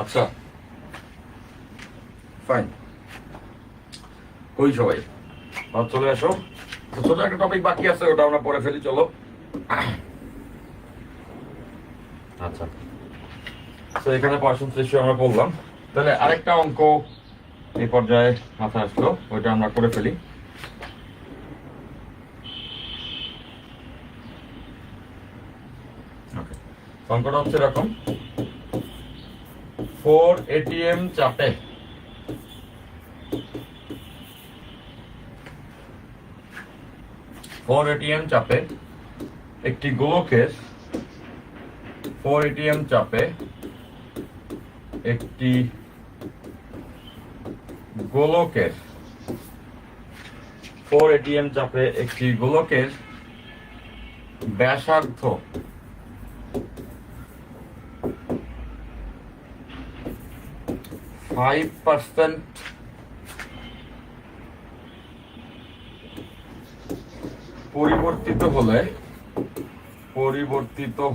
আচ্ছা ফাইন, কই সবাই চলে আসো। ছোট একটা টপিক বাকি আছে, ওটা আমরা পরে ফেলি, চলো। আচ্ছা, তো এখানে পার্সেন্ট রেশিও আমরা বললাম। তাহলে আরেকটা অঙ্ক এই পর্যায়ে মাথায় আসলো, ওইটা আমরা করে ফেলি। অঙ্কটা হচ্ছে এরকম, 4 এটিএম চাপে একটি গোলকের 4 এটিএম চাপে একটি গোলকের 4 এটিএম চাপে একটি গোলকের ব্যাসার্ধ 5% পরিবর্তিত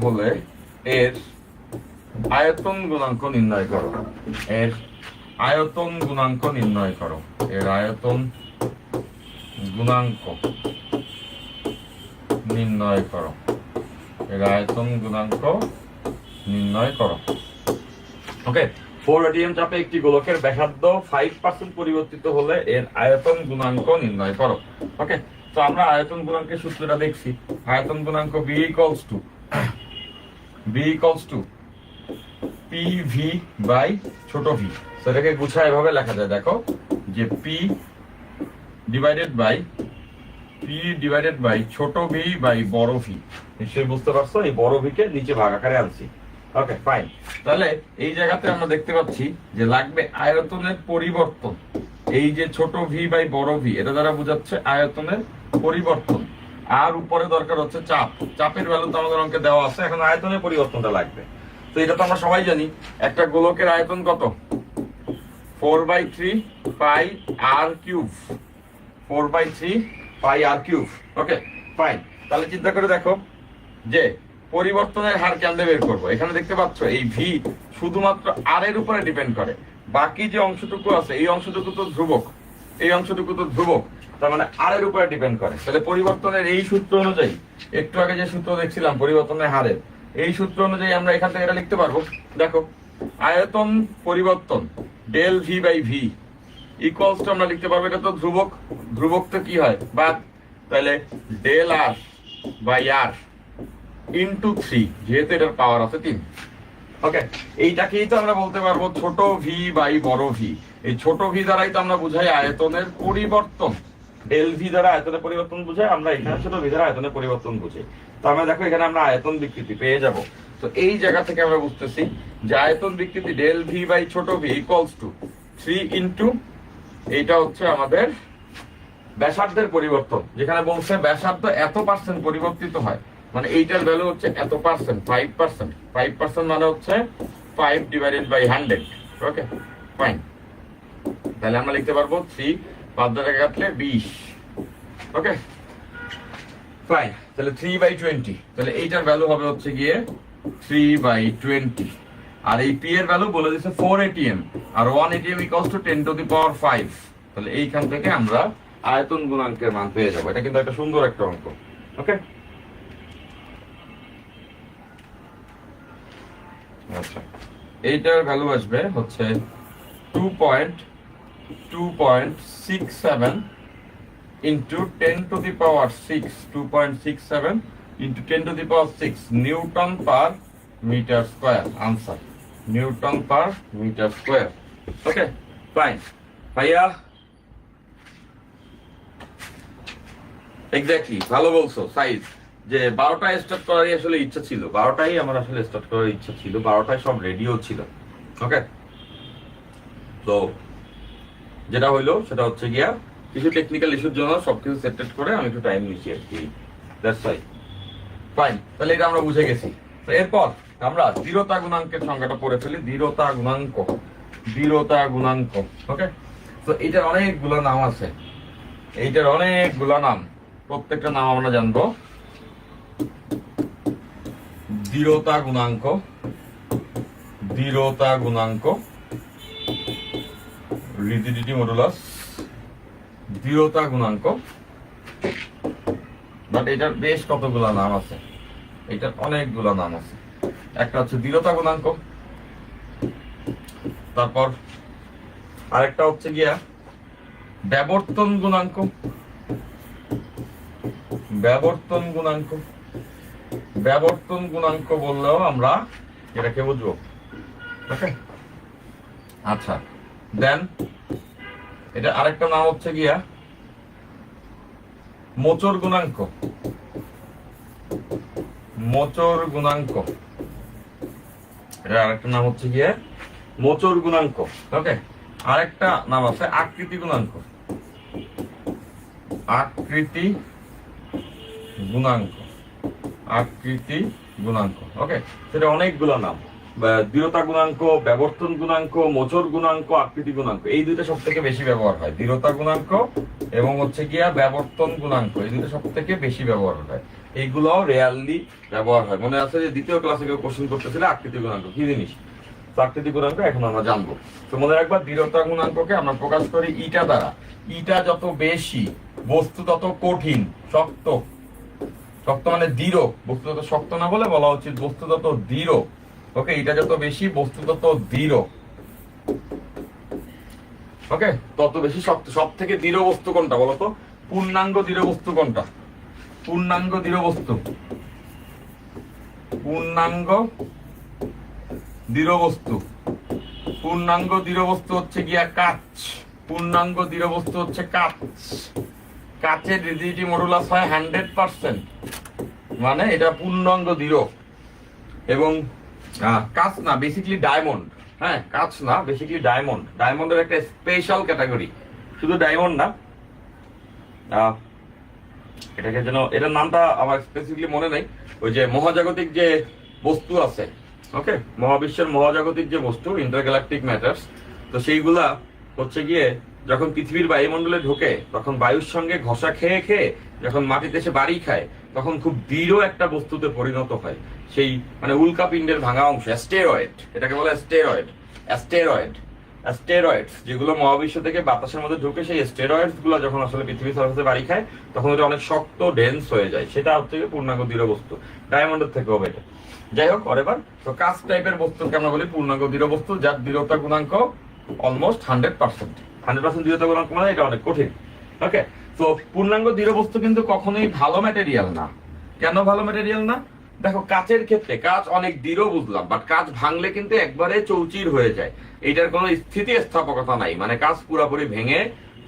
হলে এর আয়তন গুণাঙ্ক নির্ণয় করো। এর আয়তন গুণাঙ্ক নির্ণয় করো। এর আয়তন গুণাঙ্ক নির্ণয় করো। এর আয়তন গুণাঙ্ক নির্ণয় করো। ওকে, 4 এটিএম চাপে একটি গোলকের ব্যাসার্ধ 5% পরিবর্তিত হলে এর আয়তন গুণাঙ্ক নির্ণয় করো। ওকে, তো আমরা আয়তন গুণাঙ্কের সূত্রটা দেখছি। আয়তন গুণাঙ্ক b equals to PV by ছোট v। সেটাকে গুছায় এভাবে লেখা যায়, দেখো যে P ডিভাইডেড বাই ছোট v বাই বড় v। নিশ্চয়ই বুঝতে পারছো, এই বড় v কে নিচে ভাগ আকারে আনছি। ওকে ফাইন, তাহলে এই জায়গাতে আমরা দেখতে পাচ্ছি যে লাগবে আয়তনের পরিবর্তন। এই যে ছোট v বাই বড় v, এটা দ্বারা বোঝাচ্ছে আয়তনের পরিবর্তন। আর উপরে দরকার হচ্ছে চাপ। চাপের ভ্যালু তো আমাদের অঙ্কে দেওয়া আছে, এখন আয়তনের পরিবর্তনটা লাগবে। তো এটা তো আমরা সবাই জানি, একটা গোলকের আয়তন কত? 4/3 পাই r কিউব। 4/3 পাই r কিউব। ওকে ফাইন, তাহলে চিন্তা করে দেখো যে পরিবর্তনের হার কেমনে বের করবো। এখানে দেখতে পাচ্ছ এই v শুধুমাত্র r এর উপরে ডিপেন্ড করে, বাকি যে অংশটুকু আছে এই অংশটুকু তো ধ্রুবক, এই অংশটুকু তো ধ্রুবক, তার মানে r এর উপরে ডিপেন্ড করে। তাহলে পরিবর্তনের এই সূত্র অনুযায়ী, একটু আগে যে সূত্র দেখছিলাম পরিবর্তনের হারের, এই সূত্র অনুযায়ী আমরা এখান থেকে এটা লিখতে পারবো। দেখো আয়তন পরিবর্তন del v by v equals to আমরা লিখতে পারবো, এটা তো ধ্রুবক, ধ্রুবক তো কি হয় বাদ, তাহলে del r by r into 3, যেহেতু এটার পাওয়ার আছে 3। ওকে, এইটাকেই তো আমরা বলতে পারবো ছোট v বাই বড় v। এই ছোট v দ্বারাই তো আমরা বুঝাই আয়তনের পরিবর্তন। ডেল v দ্বারা আয়তনের পরিবর্তন বুঝাই, আমরা এখানে ছোট v দ্বারা আয়তনের পরিবর্তন বুঝাই। তো আমরা দেখো এখানে আমরা আয়তন বিকৃতি পেয়ে যাব। তো এই জায়গা থেকে আমরা বুঝতেছি যে আয়তন বিকৃতি ডেল v বাই ছোট v ইকুয়ালস টু 3 ইনটু এইটা হচ্ছে আমাদের ব্যাসার্ধের পরিবর্তন। যেখানে বলছে ব্যাসার্ধ এত পার্সেন্ট পরিবর্তিত হয়, মানে এইটার ভ্যালু হচ্ছে এত পার্সেন্ট, 5%। 5% মানে হচ্ছে 5 ডিভাইডেড বাই 100। ওকে ফাইন, তাহলে আমরা লিখতে পারবো 3 5 দ্বারা কাটলে 20। ওকে ফাইন, তাহলে 3/20, তাহলে এইটার ভ্যালু হবে হচ্ছে গিয়ে 3/20। আর এই p এর ভ্যালু বলে দিচ্ছে 4 atm, আর 1 atm equals to 10 to the power 5। তাহলে এইখান থেকে আমরা আয়তন গুণাঙ্কের মান পেয়ে যাব। এটা কিন্তু একটা সুন্দর একটা অঙ্ক। ওকে আচ্ছা, এইটার ভ্যালু আসবে হচ্ছে 2.67 into 10 to the power 6, 2.67 into 10 to the power 6 Newton per meter square. Answer Newton per meter square. Okay, fine. ভাইয়া এক্স্যাক্টলি ভালো বলছো সাইজ, যে 12টায় স্টার্ট করারই আসলে ইচ্ছা ছিল, 12টাই আমার আসলে স্টার্ট করার ইচ্ছা ছিল, 12টায় সব রেডিও ছিল। ওকে, তো যেটা হইলো সেটা হচ্ছে গিয়া কিছু টেকনিক্যাল ইস্যুর জন্য সবকিছু সেটেট করে আমি একটু টাইম নিচ্ছি আর কি। That's right, fine. তাহলে এটা আমরা বুঝে গেছি। তো এরপর আমরা দৃঢ়তা গুণাঙ্কের সংজ্ঞাটা পড়ে ফেলি। দৃঢ়তা গুণাঙ্ক, দৃঢ়তা গুণাঙ্ক। ওকে, তো এইটার অনেকগুলো নাম আছে, এইটার অনেকগুলো নাম, প্রত্যেকটা নাম আমরা জানবো। দৃঢ়তা গুণাঙ্ক, দৃঢ়তা গুণাঙ্ক, রিজিডিটি মডুলাস, দৃঢ়তা গুণাঙ্ক। বাট এটার বেশ কতগুলা নাম আছে, এটার অনেকগুলা নাম আছে। একটা হচ্ছে দৃঢ়তা গুণাঙ্ক, তারপর আরেকটা হচ্ছে গিয়া ব্যবর্তন গুণাঙ্ক, ব্যবর্তন গুণাঙ্ক। ব্যবর্তন গুণাঙ্ক বললেও আমরা এটাকে বুঝবো। ওকে, আচ্ছা, দেন এটা আরেকটা নাম হচ্ছে গিয়া মোচড় গুণাঙ্ক, মোচড় গুণাঙ্ক। এটা আরেকটা নাম হচ্ছে গিয়ে মোচড় গুণাঙ্ক। ওকে, আরেকটা নাম আছে আকৃতি গুণাঙ্ক, আকৃতি গুণাঙ্ক, আকৃতি গুণাঙ্ক। ওকে, সেটা অনেকগুলো নাম। দৃঢ়তা গুণাঙ্ক, ব্যবর্তন গুণাঙ্ক, মোচড় গুণাঙ্ক, আকৃতি গুণাঙ্ক, এই দুইটা সব থেকে বেশি ব্যবহার হয়। দৃঢ়তা গুণাঙ্ক এবং হচ্ছে গিয়া ব্যবর্তন গুণাঙ্ক, এই দুইটা সব থেকে বেশি ব্যবহার হয়। এইগুলো রেয়ারলি ব্যবহার হয়। মনে আছে যে দ্বিতীয় ক্লাসে কেউ কোশ্চেন করতেছিল আকৃতি গুণাঙ্ক কি জিনিস, আকৃতি গুণাঙ্ক এখন আমরা জানবো। তো মনে রাখবা দৃঢ়তা গুণাঙ্ককে আমরা প্রকাশ করি ইটা দ্বারা। ইটা যত বেশি, বস্তু তত কঠিন, শক্ত। শক্ত মানে দৃঢ়, বস্তু তত শক্ত না বলে বলা উচিত বস্তু তত দৃঢ়। ওকে, এটা যত বেশি, বস্তু তত দৃঢ়। ওকে, তত বেশি শক্ত। সব থেকে দৃঢ় বস্তু কোনটা বলতো? পূর্ণাঙ্গ দৃঢ় বস্তু কোনটা? পূর্ণাঙ্গ দৃঢ় বস্তু, পূর্ণাঙ্গ দৃঢ় বস্তু, পূর্ণাঙ্গ দৃঢ় বস্তু হচ্ছে গিয়া কাঁচ। পূর্ণাঙ্গ দৃঢ় বস্তু হচ্ছে কাঁচ। কাঁচের রিজিডিটি মডুলাস হয় 100%, মানে এটা পূর্ণাঙ্গ দৃঢ়। এবং কাঁচ না, বেসিক্যালি ডায়মন্ড। হ্যাঁ, কাঁচ না, বেসিক্যালি ডায়মন্ড। ডায়মন্ডের একটা স্পেশাল ক্যাটাগরি, শুধু ডায়মন্ড না। এটাকে যেন, এটার নামটা আমার স্পেসিফিকলি মনে নেই। ওই যে মহাজাগতিক যে বস্তু আছে, ওকে, মহাবিশ্বের মহাজাগতিক যে বস্তু, ইন্টারগ্যালাকটিক ম্যাটার্স, তো সেইগুলা হচ্ছে গিয়ে যখন পৃথিবীর বায়ুমণ্ডলে ঢোকে তখন বায়ুর সঙ্গে ঘষা খেয়ে খেয়ে যখন মাটিতে এসে বাড়ি খায় তখন খুব দৃঢ় একটা বস্তুতে পরিণত হয়। সেই মানে উল্কাপিণ্ডের ভাঙা অংশ, অ্যাস্টেরয়েড, এটাকে বলে অ্যাস্টেরয়েড। অ্যাস্টেরয়েড, অ্যাস্টেরয়েডস যেগুলো মহাবিশ্ব থেকে বাতাসের মধ্যে ঢুকে, সেই অ্যাস্টেরয়েডস গুলো যখন আসলে পৃথিবীর সারফেসে বাড়ি খায় তখন ওটা অনেক শক্ত, ডেন্স হয়ে যায়। সেটা হচ্ছে পূর্ণাঙ্গ দৃঢ় বস্তু। ডায়মন্ডের থেকে হবে এটা। যাই হোক, এবার তো কাঁচ টাইপের বস্তুকে আমরা বলি পূর্ণাঙ্গ দৃঢ় বস্তু, যার দৃঢ়তা গুণাঙ্ক অলমোস্ট 100%। 100% দৃঢ়তা গুণাঙ্ক মানে এটা অনেক কঠিন। ওকে, তো পূর্ণাঙ্গ দৃঢ় বস্তু কিন্তু কখনোই ভালো ম্যাটেরিয়াল না। কেন ভালো ম্যাটেরিয়াল না? দেখো, কাচের ক্ষেত্রে কাঁচ অনেক দৃঢ় বুঝলাম, বাট কাঁচ ভাঙলে কিন্তু একবারে চৌচির হয়ে যায়। এটার কোনো স্থিতি স্থাপকতা নাই, মানে কাঁচ পুরোপুরি ভেঙে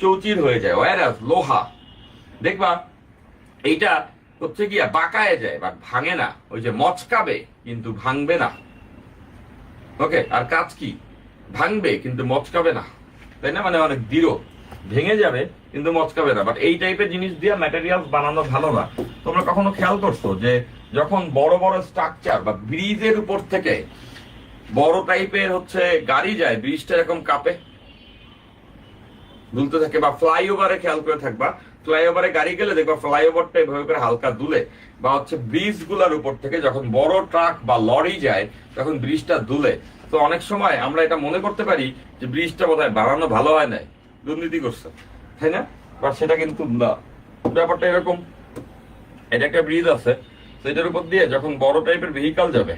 চৌচির হয়ে যায়। ওয়ারাস লোহা দেখবা এইটা হচ্ছে গিয়া বাঁকায় যায়, বাট ভাঙে না। ওই যে মচকাবে কিন্তু ভাঙবে না। ওকে, আর কাঁচ কি ভাঙবে কিন্তু মচকাবে না, তাই না? মানে অনেক দৃঢ়, ভেঙে যাবে কিন্তু মচকাবে না। বাট এই টাইপের জিনিস দিয়ে ম্যাটেরিয়ালস বানানো ভালো না। তোমরা কখনো খেয়াল করছো যে যখন বড় বড় স্ট্রাকচার বা ব্রিজের উপর থেকে বড় টাইপের হচ্ছে গাড়ি যায়, ব্রিজটা এরকম কাঁপে, দুলতে থাকে। বা ফ্লাইওভারে খেয়াল করে থাকবা, ফ্লাইওভারে গাড়ি গেলে দেখবা ফ্লাইওভারটা এভাবে করে হালকা দুলে। বা হচ্ছে ব্রিজ গুলার উপর থেকে যখন বড় ট্রাক বা লরি যায় তখন ব্রিজটা দুলে। তো অনেক সময় আমরা এটা মনে করতে পারি যে ব্রিজটা বোধহয় বানানো ভালো হয় নাই, দুর্নীতি করছে, তাই না? বা সেটা কিন্তু না, ব্যাপারটা এরকম। এটা একটা ব্রিজ আছে, তো এটার উপর দিয়ে যখন বড় টাইপের ভেহিকাল যাবে,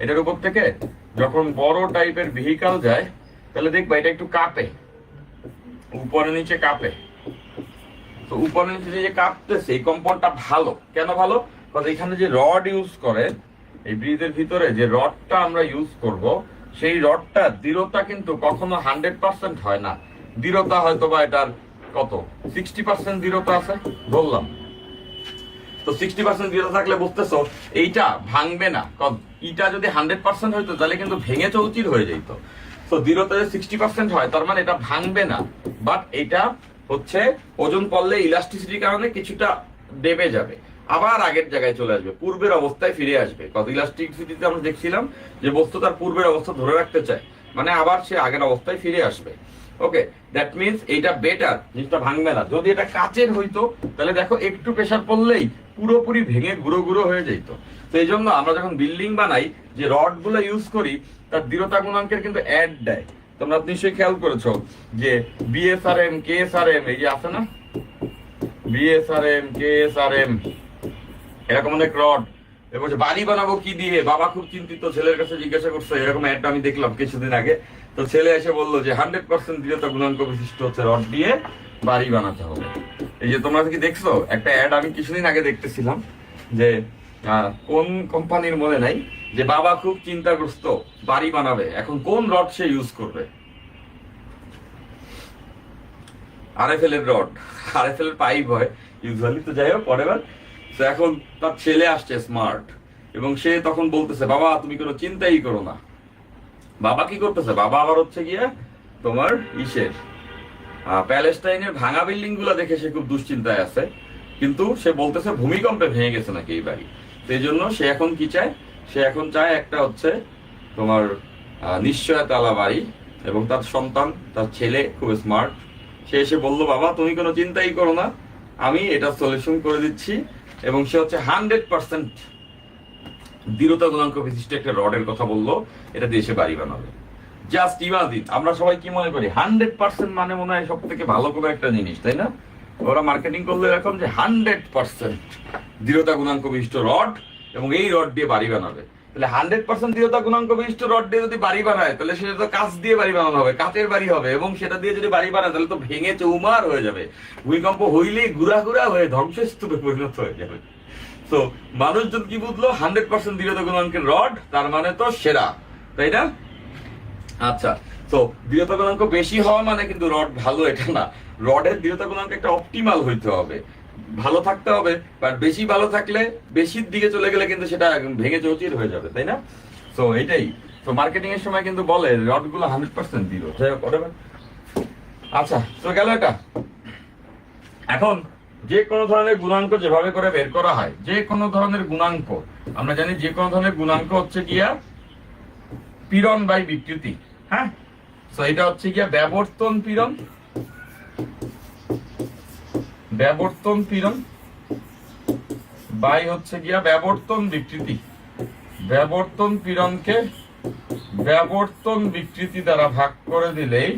এটার উপর থেকে যখন বড় টাইপের ভেহিকাল যায় তাহলে দেখবা এটা একটু কাঁপে, উপরে নিচে কাঁপে। তো উপরে নিচে যে কাঁপতেছে, এই কম্পনটা ভালো। কেন ভালো? কারণ এখানে যে রড ইউজ করে, এই ব্রিজের ভিতরে যে রডটা আমরা ইউজ করব, সেই রডটা দৃঢ়তা কিন্তু কখনো 100% হয় না। দৃঢ়তা হয়তো বা এটার কত 60% দৃঢ়তা আছে বললাম। তো 60% দৃঢ়তা থাকলে বুঝতেছো এইটা ভাঙবে না। কারণ ইটা যদি 100% হইতো তাহলে কিন্তু ভেঙে চৌচির হয়ে যেত। তো দৃঢ়তা যদি 60% হয় তার মানে এটা ভাঙবে না, বাট এটা হচ্ছে ওজন পড়লে ইলাস্টিসিটির কারণে কিছুটা দেবে যাবে, আবার আগের জায়গায় চলে আসবে, পূর্বের অবস্থায় ফিরে আসবে। কত ইলাস্টিসিটিতে আমরা দেখছিলাম যে বস্তু তার পূর্বের অবস্থা ধরে রাখতে চায়, মানে আবার সে আগের অবস্থায় ফিরে আসবে। ওকে, দ্যাট মিনস এইটা বেটার, জিনিসটা ভাঙবে না। যদি এটা কাচের হইতো তাহলে দেখো একটু প্রেসার পড়লেই পুরোপুরি ভেঙে গুঁড়ো গুঁড়ো হয়ে যেত। তো এই জন্য আমরা যখন বিল্ডিং বানাই, যে রড গুলো ইউজ করি, তার দৃঢ়তা গুণাঙ্কের কিন্তু অ্যাড দেয়। তোমরা নিশ্চয়ই খেয়াল করেছো যে বিএসআরএম, কেএসআরএম, এই যে আছে না বিএসআরএম, কেএসআরএম, এরকম অনেক রড। এবার বাড়ি বানাবো কি দিয়ে, বাবা খুব চিন্তিত, ছেলের কাছে জিজ্ঞাসা করছে, এরকম অ্যাড আমি দেখলাম কিছুদিন আগে। তো ছেলে এসে বললো যে 100% দৃঢ়তা গুণাঙ্ক বিশিষ্ট হচ্ছে রড দিয়ে বাড়ি বানাতে হবে। এই যে তোমরা কি দেখছো একটা অ্যাড আমি কিছুদিন আগে দেখতেছিলাম, যে কোন কোম্পানির মনে নাই, যে বাবা খুব চিন্তাগ্রস্ত, বাড়ি বানাবে, এখন কোন রড সে ইউজ করবে। আরএফএল এর রড, আরএফএল এর পাইপ হয় ইউজুয়ালি। তো যাই হোক, পরের তো এখন তার ছেলে আসছে স্মার্ট, এবং সে তখন বলতেছে, বাবা তুমি কোনো চিন্তাই করো না। বাবা কি করতেছে, বাবা আবার হচ্ছে গিয়ে তোমার ইসের প্যালেস্টাইনের ভাঙা বিল্ডিং গুলা দেখে সে খুব দুশ্চিন্তায় আছে, কিন্তু সে বলতেছে ভূমিকম্পে ভেঙে গেছে নাকি এই বাড়ি। সেই জন্য সে এখন কি চায়, সে এখন চায় একটা হচ্ছে তোমার নিশ্চয়তালা বাড়ি, এবং তার সন্তান, তার ছেলে খুব স্মার্ট। সে এসে বললো, বাবা তুমি কোনো চিন্তাই করো না, আমি এটা সলিউশন করে দিচ্ছি। এবং সে হচ্ছে 100% দৃঢ়তা গুণাঙ্ক বিশিষ্ট একটা রডের কথা বললো, এটা দিয়ে সে বাড়ি বানাবে। জাস্ট ইমাজিন, আমরা সবাই কি মনে করি 100% মানে মনে হয় সব থেকে ভালো কোনো একটা জিনিস, তাই না? ওরা মার্কেটিং করলো এরকম যে 100% দৃঢ়তা গুণাঙ্ক বিশিষ্ট রড, এবং এই রড দিয়ে বাড়ি বানাবে। তাহলে 100% দৃঢ়তা গুণাঙ্ক বিশিষ্ট রড দিয়ে যদি বাড়ি বানায়, তাহলে সেটা তো কাঁচ দিয়ে বাড়ি বানানো হবে, কাঁচের বাড়ি হবে, এবং সেটা দিয়ে যদি বাড়ি বানায় তাহলে তো ভেঙে চৌমার হয়ে যাবে, ভূমিকম্প হইলেই গুড়া গুড়া হয়ে ধ্বংসস্তূপে পরিণত হয়ে যাবে। তো মানুষজন কি বুঝলো, 100% দৃঢ়তা গুণাঙ্কের রড তার মানে তো সেরা, তাই না? আচ্ছা, তো দৃঢ়তা গুণাঙ্ক বেশি হওয়া মানে কিন্তু রড ভালো, এটা না। রডের দৃঢ়তা গুণাঙ্ক একটা অপটিমাল হইতে হবে, ভালো থাকতে হবে। বাট বেশি ভালো থাকলে, বেশির দিকে চলে গেলে কিন্তু সেটা ভেঙে চৌচির হয়ে যাবে, তাই না? তো এটাই তো মার্কেটিং এর সময় কিন্তু বলে রড গুলো 100% দৃঢ়। আচ্ছা, তো গেল এটা। এখন যে কোনো ধরনের গুণাঙ্ক যেভাবে করে বের করা হয়, যে কোনো ধরনের গুণাঙ্ক আমরা জানি, যে কোনো ধরনের গুণাঙ্ক হচ্ছে গিয়া পীড়ন বাই বিকৃতি। হ্যাঁ, তো এটা হচ্ছে গিয়া ব্যবর্তন পীড়ন, ব্যবর্তন পীড়ন বাই হচ্ছে গিয়া ব্যবর্তন বিকৃতি। ব্যবর্তন পীড়নকে ব্যবর্তন বিকৃতি দ্বারা ভাগ করে দিলেই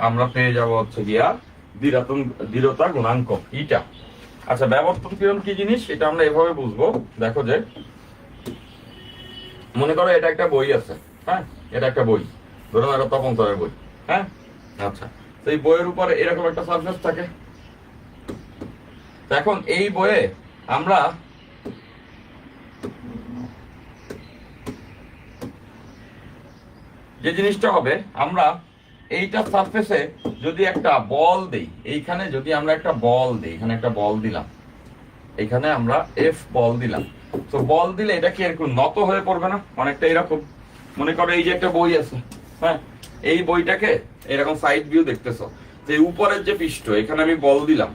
আমরা পেয়ে যাব হচ্ছে গিয়া দৃঢ়তা গুণাঙ্ক এটা। আচ্ছা, ব্যবর্তন পীড়ন কি জিনিস এটা আমরা এভাবে বুঝবো। দেখো, যে মনে করো এটা একটা বই আছে, হ্যাঁ, এটা একটা বই, ধরুন একটা তপন স্যারের বই। হ্যাঁ, আচ্ছা, তো এই বইয়ের উপরে এরকম একটা সারফেস থাকে। এখন এই বইয়ে আমরা যে জিনিসটা হবে, আমরা এইটা সারফেসে যদি একটা বল দেই, এইখানে যদি আমরা একটা বল দিই, এখানে একটা বল দিলাম, এখানে আমরা এফ বল দিলাম, তো বল দিলে এটা কি এরকম নত হয়ে পড়বে না? অনেকটা এরকম। মনে করো এই যে একটা বই আছে, হ্যাঁ, এই বইটাকে এরকম সাইড ভিউ দেখতেছো, যে উপরের যে পৃষ্ঠ, এখানে আমি বল দিলাম,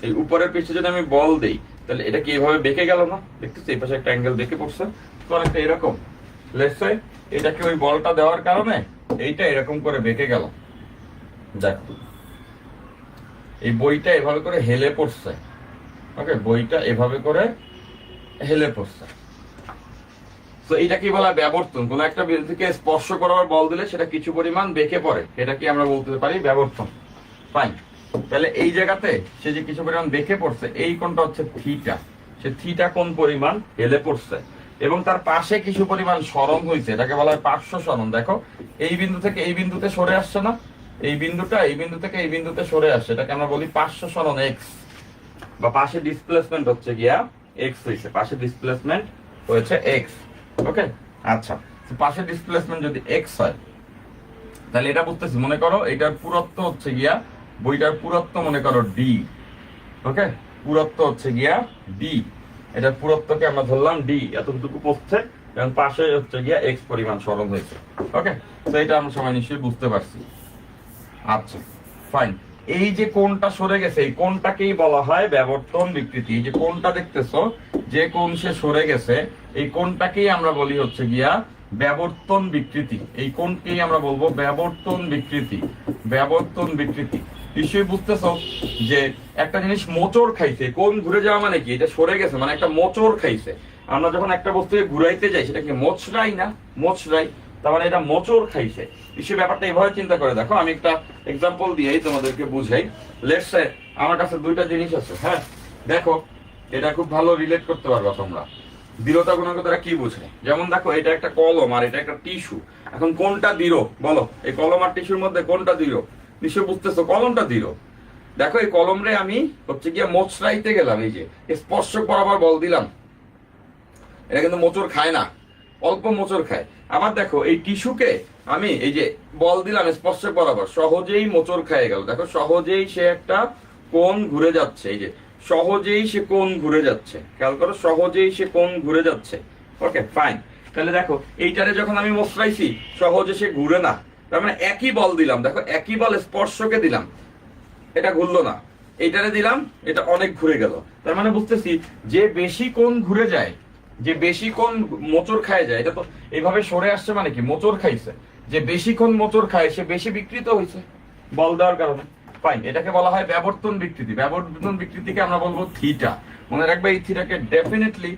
এই উপরের পৃষ্ঠে যদি আমি বল দেই, তাহলে এটা কি এইভাবে বেঁকে গেল না? দেখতেছি এই পাশে একটা অ্যাঙ্গেল বেঁকে পড়ছে, তো অনেকটা এরকম। লেটস সে এটাকে ওই বলটা দেওয়ার কারণে এইটা এরকম করে বেঁকে গেল। দেখো, এই বইটা এভাবে করে হেলে পড়ছে, ওকে, বইটা এভাবে করে হেলে পড়ছে। তো এটা কি বলা ব্যবর্তন? কোন একটা বিন্দুকে স্পর্শ করার বল দিলে সেটা কিছু পরিমাণ বেঁকে পড়ে, এটা কি আমরা বলতে পারি ব্যবর্তন। ফাইন, তাহলে এই জায়গাতে সে যে কিছু পরিমাণ বেঁকে পড়ছে, এই কোণটা হচ্ছে থিটা, সে থিটা কোণ পরিমাণ হেলে পড়ছে, এবং তার পাশে কিছু পরিমাণ সরণ হয়েছে, এটাকে বলা হয় পার্শ্ব সরণ। দেখো, এই বিন্দু থেকে এই বিন্দুতে সরে আসছে না, এই বিন্দুটা এই বিন্দু থেকে এই বিন্দুতে সরে আসছে, এটাকে আমরা বলি পার্শ্ব সরণ এক্স, বা পাশে ডিসপ্লেসমেন্ট হচ্ছে গিয়া এক্স হয়েছে, পাশে ডিসপ্লেসমেন্ট হয়েছে এক্স। ওকে, আচ্ছা, পাশে ডিসপ্লেসমেন্ট যদি এক্স হয়, তাহলে এটা বুঝতেছি, মনে করো এটার পুরত্ব হচ্ছে গিয়া, বইটার পুরত্ব মনে করো ডি, ওকে, পুরত্ব হচ্ছে গিয়া ডি, এটার পুরত্বকে আমরা ধরলাম ডি, এতটুকু পড়ছে, এবং পাশে হচ্ছে গিয়া এক্স পরিমাণ সরণ হয়েছে। ওকে, তো এটা আমরা সবাই নিশ্চয়ই বুঝতে পারছি। আচ্ছা, ফাইন, এই যে কোণটা সরে গেছে, এই কোণটাকেই বলা হয় ব্যবর্তন বিকৃতি। এই যে কোণটা দেখতেছো, যে কোণ সে সরে গেছে, এই কোণটাকেই আমরা বলি হচ্ছে গিয়া ব্যবর্তন বিকৃতি। এই কোণকেই আমরা বলবো ব্যবর্তন বিকৃতি। ব্যবর্তন বিকৃতি নিশ্চয়ই বুঝতেছ যে একটা জিনিস মোচড় খাইছে। কোণ ঘুরে যাওয়া মানে কি? এটা সরে গেছে, মানে একটা মোচড় খাইছে। আমরা যখন একটা বস্তুকে ঘুরাইতে যাই সেটা কি মোচড়াই না? মোচড়াই, তার মানে এটা মোচড় খাইছে। নিশ্চয়ই ব্যাপারটা এভাবে চিন্তা করে দেখো। আমি একটা এক্সাম্পল দিয়েই তোমাদেরকে বুঝাই। লেটস সে আমার কাছে দুইটা জিনিস আছে, হ্যাঁ দেখো এটা খুব ভালো রিলেট করতে পারবা তোমরা। দৃঢ়তা গুণাঙ্ক দ্বারা কি বুঝে? যেমন দেখো এটা একটা কলম আর এটা একটা টিস্যু। এখন কোনটা দৃঢ় বলো? এই কলম আর টিস্যুর মধ্যে কোনটা দৃঢ়? নিশ্চয় বুঝতেছো কলমটা দৃঢ়। দেখো এই কলম রে আমি হচ্ছে গিয়ে মোচড়াইতে গেলাম, এই যে স্পর্শক বরাবর বল দিলাম, এটা কিন্তু মোচড় খায় না, অল্প মোচড় খায়। আবার দেখো এই টিস্যুকে আমি এই যে বল দিলাম স্পর্শক বরাবর, সহজেই মোচড় খায় গেল। দেখো সহজেই সে একটা কোণ ঘুরে যাচ্ছে, এই যে সহজেই সে কোণ ঘুরে যাচ্ছে। খেয়াল করো, সহজেই সে কোণ ঘুরে যাচ্ছে। ওকে ফাইন। তাহলে দেখো এইটারে যখন আমি মোচড়াইছি সহজে সে ঘুরে না, তার মানে একই বল দিলাম, দেখো একই বল স্পর্শকে দিলাম, এটা ঘুরলো না। এইটারে দিলাম, এটা অনেক ঘুরে গেল। তার মানে বুঝতেছি যে বেশি কোণ ঘুরে যায়, যে বেশি কোণ মোচড় খায় যায়, এটা তো এইভাবে সরে আসছে মানে কি? মোচড় খাইছে। যে বেশিক্ষণ মোচড় খায় সে বেশি বিকৃত হয়েছে বল দেওয়ার কারণে। ফাইন, এটাকে বলা হয় ব্যবর্তন বিকৃতি। ব্যবর্তন বিকৃতিকে আমরা বলবো থিটা। মনে রাখবে এই থিটাকে ডেফিনেটলি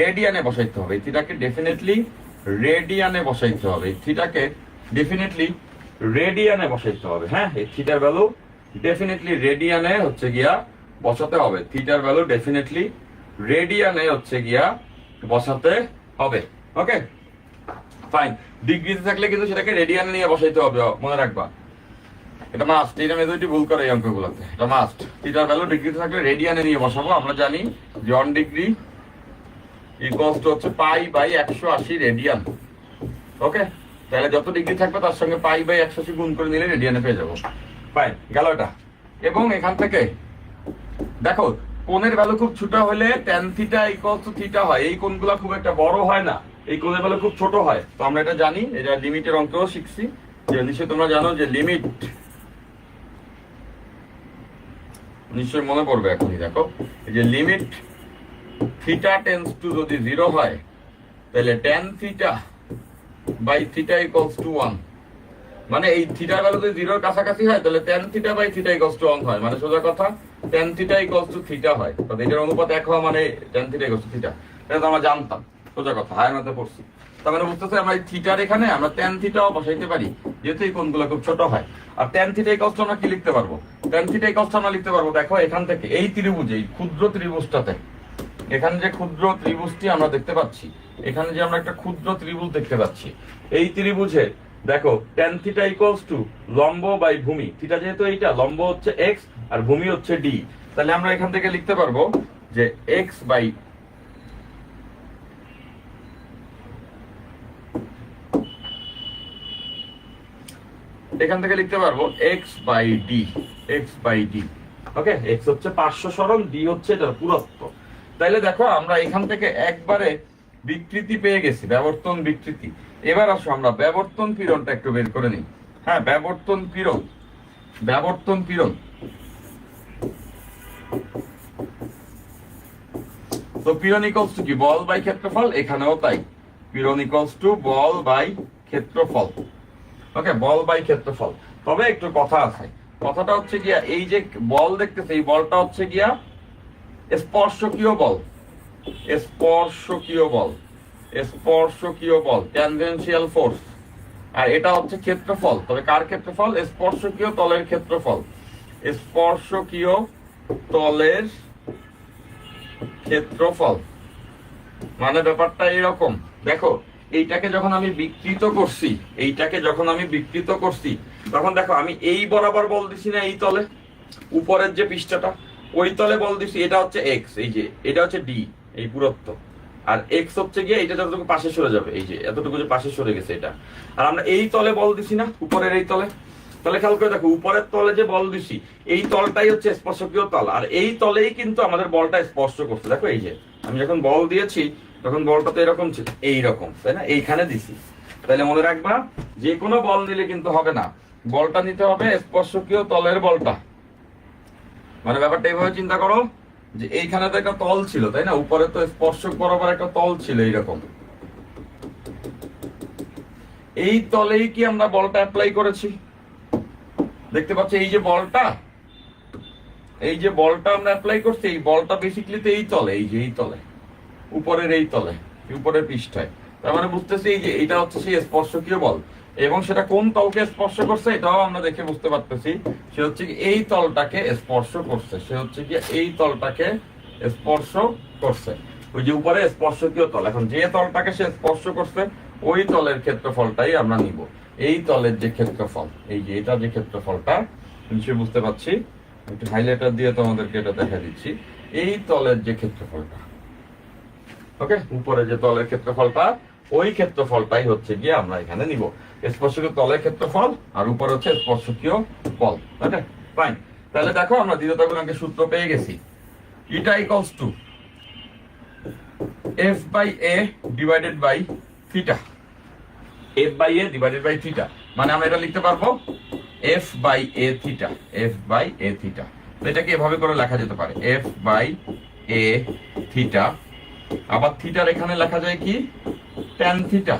রেডিয়ানে বসাইতে হবে। এই থিটাকে ডেফিনেটলি রেডিয়ানে বসাইতে হবে। এই থিটাকে ডেফিনেটলি রেডিয়ানে বসাইতে হবে। হ্যাঁ, এই থিটার ভ্যালু ডেফিনেটলি রেডিয়ানে হচ্ছে গিয়া বসাতে হবে। থিটার ভ্যালু ডেফিনেটলি রেডিয়ানে হচ্ছে গিয়া বসাতে হবে। Okay fine. ডিগ্রিতে থাকলে কিন্তু সেটাকে রেডিয়ানে নিয়ে বসাইতে হবে, মনে রাখবা। এটা মাস্ট। এটা মেথডটি ভুল করে এই অঙ্কগুলোতে, এটা মাস্ট। থিটার ভ্যালু ডিগ্রিতে থাকলে রেডিয়ানে নিয়ে বসাবো। আমরা জানি যে 1 ডিগ্রি ইকুয়ালস টু হচ্ছে পাই বাই 180 রেডিয়ান। ওকে, তাহলে যত ডিগ্রি থাকবে তার সঙ্গে পাই বাই 180 গুণ করে নিলে রেডিয়ানে পেয়ে যাবো। ফাইন, গেল এটা। এবং এখান থেকে দেখো কোণের ভ্যালু খুব ছোট হলে tan theta equals to theta হয়। এই কোণগুলো খুব একটা বড় হয় না, এই কোণের ভ্যালু খুব ছোট হয়। তো আমরা এটা জানি, এটা লিমিটের অঙ্কেও শিখছি যে নিশ্চয়ই তোমরা জানো যে লিমিট, নিশ্চয়ই মনে পড়বে এখনই। দেখো এই যে লিমিট থিটা টেন্স টু যদি 0 হয় তাহলে tan theta by theta equals to 1। মানে এই থিটার ভ্যালু যদি 0 এর কাছাকাছি হয় তাহলে tan theta by theta equals to 1 হয়। মানে সোজা কথা tan theta equals to theta হয়। তো এটার অনুপাত 1 হওয়া মানে tan theta equals to theta. এটা তো আমরা জানতাম, সোজা কথা, হায়ার ম্যাথে পড়ছি। তার মানে বুঝতেছে আমরা এই থিটার এখানে আমরা tan থিটাও বসাইতে পারি, যেহেতু এই কোণগুলো খুব ছোট হয়। আর tan থিটা ইকুয়ালস টু আমরা কি লিখতে পারবো? tan থিটা ইকুয়ালস টু আমরা লিখতে পারবো, দেখো এখান থেকে এই ত্রিভুজ, এই ক্ষুদ্র ত্রিভুজটাতে, এখানে যে ক্ষুদ্র ত্রিভুজটি আমরা দেখতে পাচ্ছি, এখানে যে আমরা একটা ক্ষুদ্র ত্রিভুজ দেখতে পাচ্ছি, এই ত্রিভুজে দেখো tan থিটা ইকুয়ালস টু লম্ব বাই ভূমি। থিটা যেহেতু এইটা, লম্ব হচ্ছে x আর ভূমি হচ্ছে d, তাহলে আমরা এখান থেকে লিখতে পারবো যে x বাই এখান থেকে লিখতে পারবো x by d, x by d। Okay, x হচ্ছে পার্শ্ব সরণ, d হচ্ছে এটার পুরুত্ব। তাইলে দেখো আমরা এখান থেকে একবারে বিকৃতি পেয়ে গেছি, ব্যবর্তন বিকৃতি। এবার আসো আমরা ব্যবর্তন পীড়নটা একটু বের করে নিই। হ্যাঁ, ব্যবর্তন পীড়ন, ব্যবর্তন পীড়ন। তো পীড়ন ইকুয়ালস টু কি? বল বাই ক্ষেত্রফল। এখানেও তাই, পীড়ন ইকুয়ালস টু বল বাই ক্ষেত্রফল। ওকে, বল বাই ক্ষেত্রফল। তবে একটু কথা আছে, কথাটা হচ্ছে গিয়া এই যে বল দেখতেছে, এই বলটা হচ্ছে গিয়া স্পর্শকীয় বল, স্পর্শকীয় বল, স্পর্শকীয় বল, ট্যানজেনশিয়াল ফোর্স। আর এটা হচ্ছে ক্ষেত্রফল। তবে কার ক্ষেত্রফল? স্পর্শকীয় তলের ক্ষেত্রফল, স্পর্শকীয় তলের ক্ষেত্রফল। মানে ব্যাপারটা এরকম, দেখো এইটাকে যখন আমি বিকৃত করছি, এইটাকে যখন আমি বিকৃত করছি, তখন দেখো আমি এই বরাবর বল দিছি না, এই তলে উপরের যে পৃষ্ঠাটা, ওই তলে বল দিছি। এটা হচ্ছে x, এই যে এটা হচ্ছে d, এই পুরুত্ব। আর x হচ্ছে গিয়ে এটা যতটুকু পাশে সরে যাবে, এই যে এতটুকু যে পাশে সরে গেছে এটা। আর আমরা এই তলে বল দিছি না, উপরের এই তলে। তাহলে খেয়াল করে দেখো উপরের তলে যে বল দিছি, এই তলটাই হচ্ছে স্পর্শকীয় তল, আর এই তলেই কিন্তু আমাদের বলটা স্পর্শ করছে। দেখো এই যে আমি যখন বল দিয়েছি তখন বলটা তো এরকম ছিল, এইরকম, তাই না? এইখানে দিছি। তাহলে মনে রাখবা যে কোনো বল নিলে কিন্তু হবে না, বলটা নিতে হবে স্পর্শকীয় তলের বলটা। মানে ব্যাপারটা এইভাবে চিন্তা করো যে এইখানে তো একটা তল ছিল, তাই না? উপরে তো স্পর্শক বরাবর একটা তল ছিল এইরকম, এই তলেই কি আমরা বলটা অ্যাপ্লাই করেছি? দেখতে পাচ্ছি এই যে বলটা আমরা অ্যাপ্লাই করছি, এই বলটা বেসিক্যালি তো এই তলে, এই যে এই তলে, উপরের এই তলে, উপরের পৃষ্ঠায়। তার মানে বুঝতেছি এই যে এটা হচ্ছে সেই স্পর্শকীয় বল, এবং সেটা কোন তলকে স্পর্শ করছে এটাও আমরা দেখে বুঝতে পারতেছি। সে হচ্ছে কি এই তলটাকে স্পর্শ করছে, সে হচ্ছে কি এই তলটাকে স্পর্শ করছে, ওই যে উপরে স্পর্শকীয় তল। এখন যে তলটাকে সে স্পর্শ করছে ওই তলের ক্ষেত্রফলটাই আমরা নিব। এই তলের যে ক্ষেত্রফল, এই যে এটা যে ক্ষেত্রফলটা, নিশ্চয়ই বুঝতে পারছি, একটু হাইলাইটার দিয়ে তোমাদেরকে এটা দেখা দিচ্ছি। এই তলের যে ক্ষেত্রফলটা, ওকে, উপরে যে তলের ক্ষেত্রফলটা, ওই ক্ষেত্রফলটাই হচ্ছে গিয়ে আমরা এখানে নিব। স্পর্শকীয় তলের ক্ষেত্রফল আর উপরে হচ্ছে স্পর্শকীয় বল। ওকে ফাইন। তাহলে দেখো আমরা দ্বিতীয়তা গুণাঙ্কের সূত্র পেয়ে গেছি। Eta equals to f by a divided by theta. f by a divided by theta মানে আমরা এটা লিখতে পারবো f by a theta, f by a theta. তো এটাকে এভাবে করে লেখা যেতে পারে f বাই a থিটা। আবার থিটার এখানে লেখা যায় কি tan থিটা।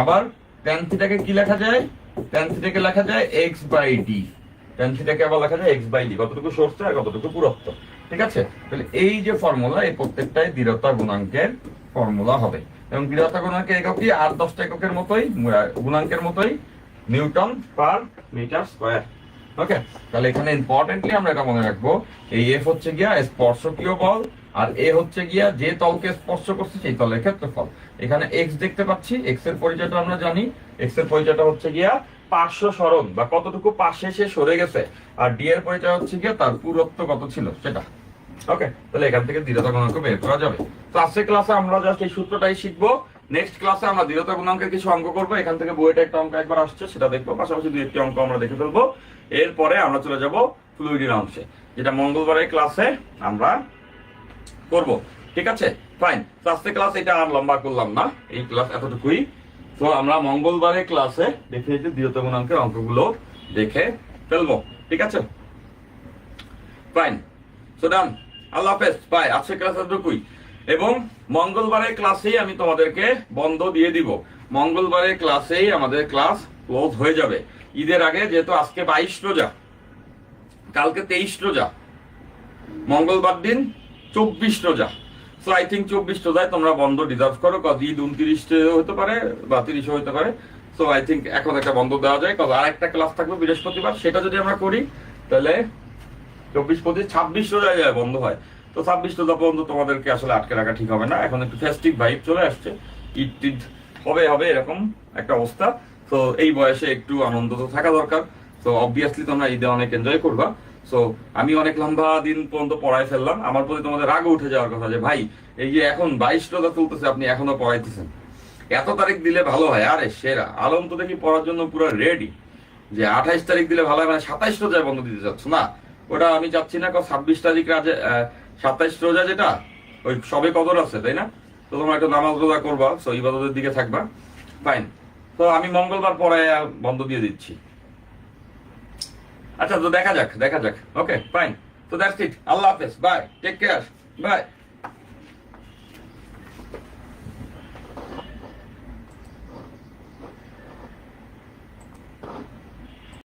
আবার tan থিটাকে কি লেখা যায়? tan থিটাকে লেখা যায় x বাই d। tan থিটাকে আবার লেখা যায় x বাই d, কতটুকু সরছে আর কতটুকু পুরুত্ব। ঠিক আছে, তাহলে এই যে ফর্মুলা, এই প্রত্যেকটাই দৃঢ়তা গুণাঙ্কের ফর্মুলা হবে, এবং দৃঢ়তা গুণাঙ্কের একক কি 8-10টা এককের মতোই, গুণাঙ্কের মতোই, নিউটন পার মিটার স্কয়ার। ওকে, তাহলে এখানে ইম্পর্টেন্টলি আমরা এটা মনে রাখবো, এই এফ হচ্ছে গিয়া স্পর্শকীয় বল, আর এ হচ্ছে গিয়া যে তলকে স্পর্শ করছে সেই তলের ক্ষেত্রফল। এখানে এক্স দেখতে পাচ্ছি, এক্স এর পরিচয়টা আমরা জানি, এক্স এর পরিচয়টা হচ্ছে গিয়া পার্শ্ব সরণ বা কতটুকু পাশে সে সরে গেছে, আর ডি এর পরিচয় হচ্ছে গিয়া তার পুরুত্ব কত ছিল সেটা। ওকে, তাহলে এখান থেকে দৃঢ়তা গুণাঙ্ক বের করা যাবে। তো আজকের ক্লাসে আমরা জাস্ট এই সূত্রটাই শিখবো। নেক্সট ক্লাসে আমরা দৃঢ়তা গুণাঙ্কের কিছু অঙ্ক করবো। এখান থেকে বইটা একটা অঙ্ক একবার আসছে সেটা দেখবো, পাশাপাশি দুই একটি অঙ্ক আমরা দেখে ফেলবো। এরপরে আমরা চলে যাব ফ্লুইডের অংশে, যেটা মঙ্গলবারের ক্লাসে আমরা করব। ঠিক আছে ফাইন। তো আজকের ক্লাস এটা আর লম্বা করলাম না, এই ক্লাস এতটুকুই। তো আমরা মঙ্গলবারের ক্লাসে দেখে দৃঢ়তা গুণাঙ্কের অঙ্কগুলো দেখে ফেলবো। ঠিক আছে ফাইন। সো ডান, আল্লাহ হাফেজ, বাই। আজকের ক্লাস এতটুকুই, এবং মঙ্গলবারের ক্লাসেই আমি তোমাদেরকে বন্ধ দিয়ে দিব। মঙ্গলবারের ক্লাসেই আমাদের ক্লাস ক্লোজ হয়ে যাবে ঈদের আগে, যেহেতু আজকে 22 রোজা, কালকে 23 রোজা, মঙ্গলবার দিন 24 রোজা। সো আই থিঙ্ক 24 রোজায় তোমরা বন্ধ ডিজার্ভ করো, কজ ঈদ 29 হতে পারে বা 30 হতে পারে। সো আই থিঙ্ক এখন একটা বন্ধ দেওয়া যায়, কজ আর একটা ক্লাস থাকবে বৃহস্পতিবার, সেটা যদি আমরা করি তাহলে 24, 25, 26 রোজায় যায় বন্ধ হয়। তো 26 রোজা পর্যন্ত তোমাদেরকে আসলে আটকে রাখা ঠিক হবে না। এখন একটু ফেস্টিভ ভাইব চলে আসছে, ঈদ টিদ হবে এরকম একটা অবস্থা। তো এই বয়সে একটু আনন্দ তো থাকা দরকার। তো অবভিয়াসলি তোমরা ঈদে অনেক এনজয় করবা। সো আমি অনেক লম্বা দিন পর্যন্ত পড়াই ফেললাম, আমার প্রতি তোমাদের রাগ উঠে যাওয়ার কথা যে ভাই এই যে এখন 22 রোজা চলতেছে আপনি এখনো পড়াইতেছেন, এত তারিখ দিলে ভালো হয়। আরে সেরা আলম তো দেখি পড়ার জন্য পুরো রেডি, যে 28 তারিখ দিলে ভালো হয়, মানে 27 রোজায় বন্ধ দিতে চাচ্ছ না, ওটা আমি চাচ্ছি না। 26 তারিখ রাজে 27 রোজা যেটা ওই সবে কদর আছে, তাই না? তো তোমরা একটু নামাজ রোজা করবা, সো ইবাদতের দিকে থাকবা। ফাইন। তো আমি মঙ্গলবার পরে বন্ধ দিয়ে দিচ্ছি। আচ্ছা, তো দেখা যাক। Okay fine. তো দ্যাটস ইট। আল্লাহ হাফেজ, বাই, টেক কেয়ার, বাই।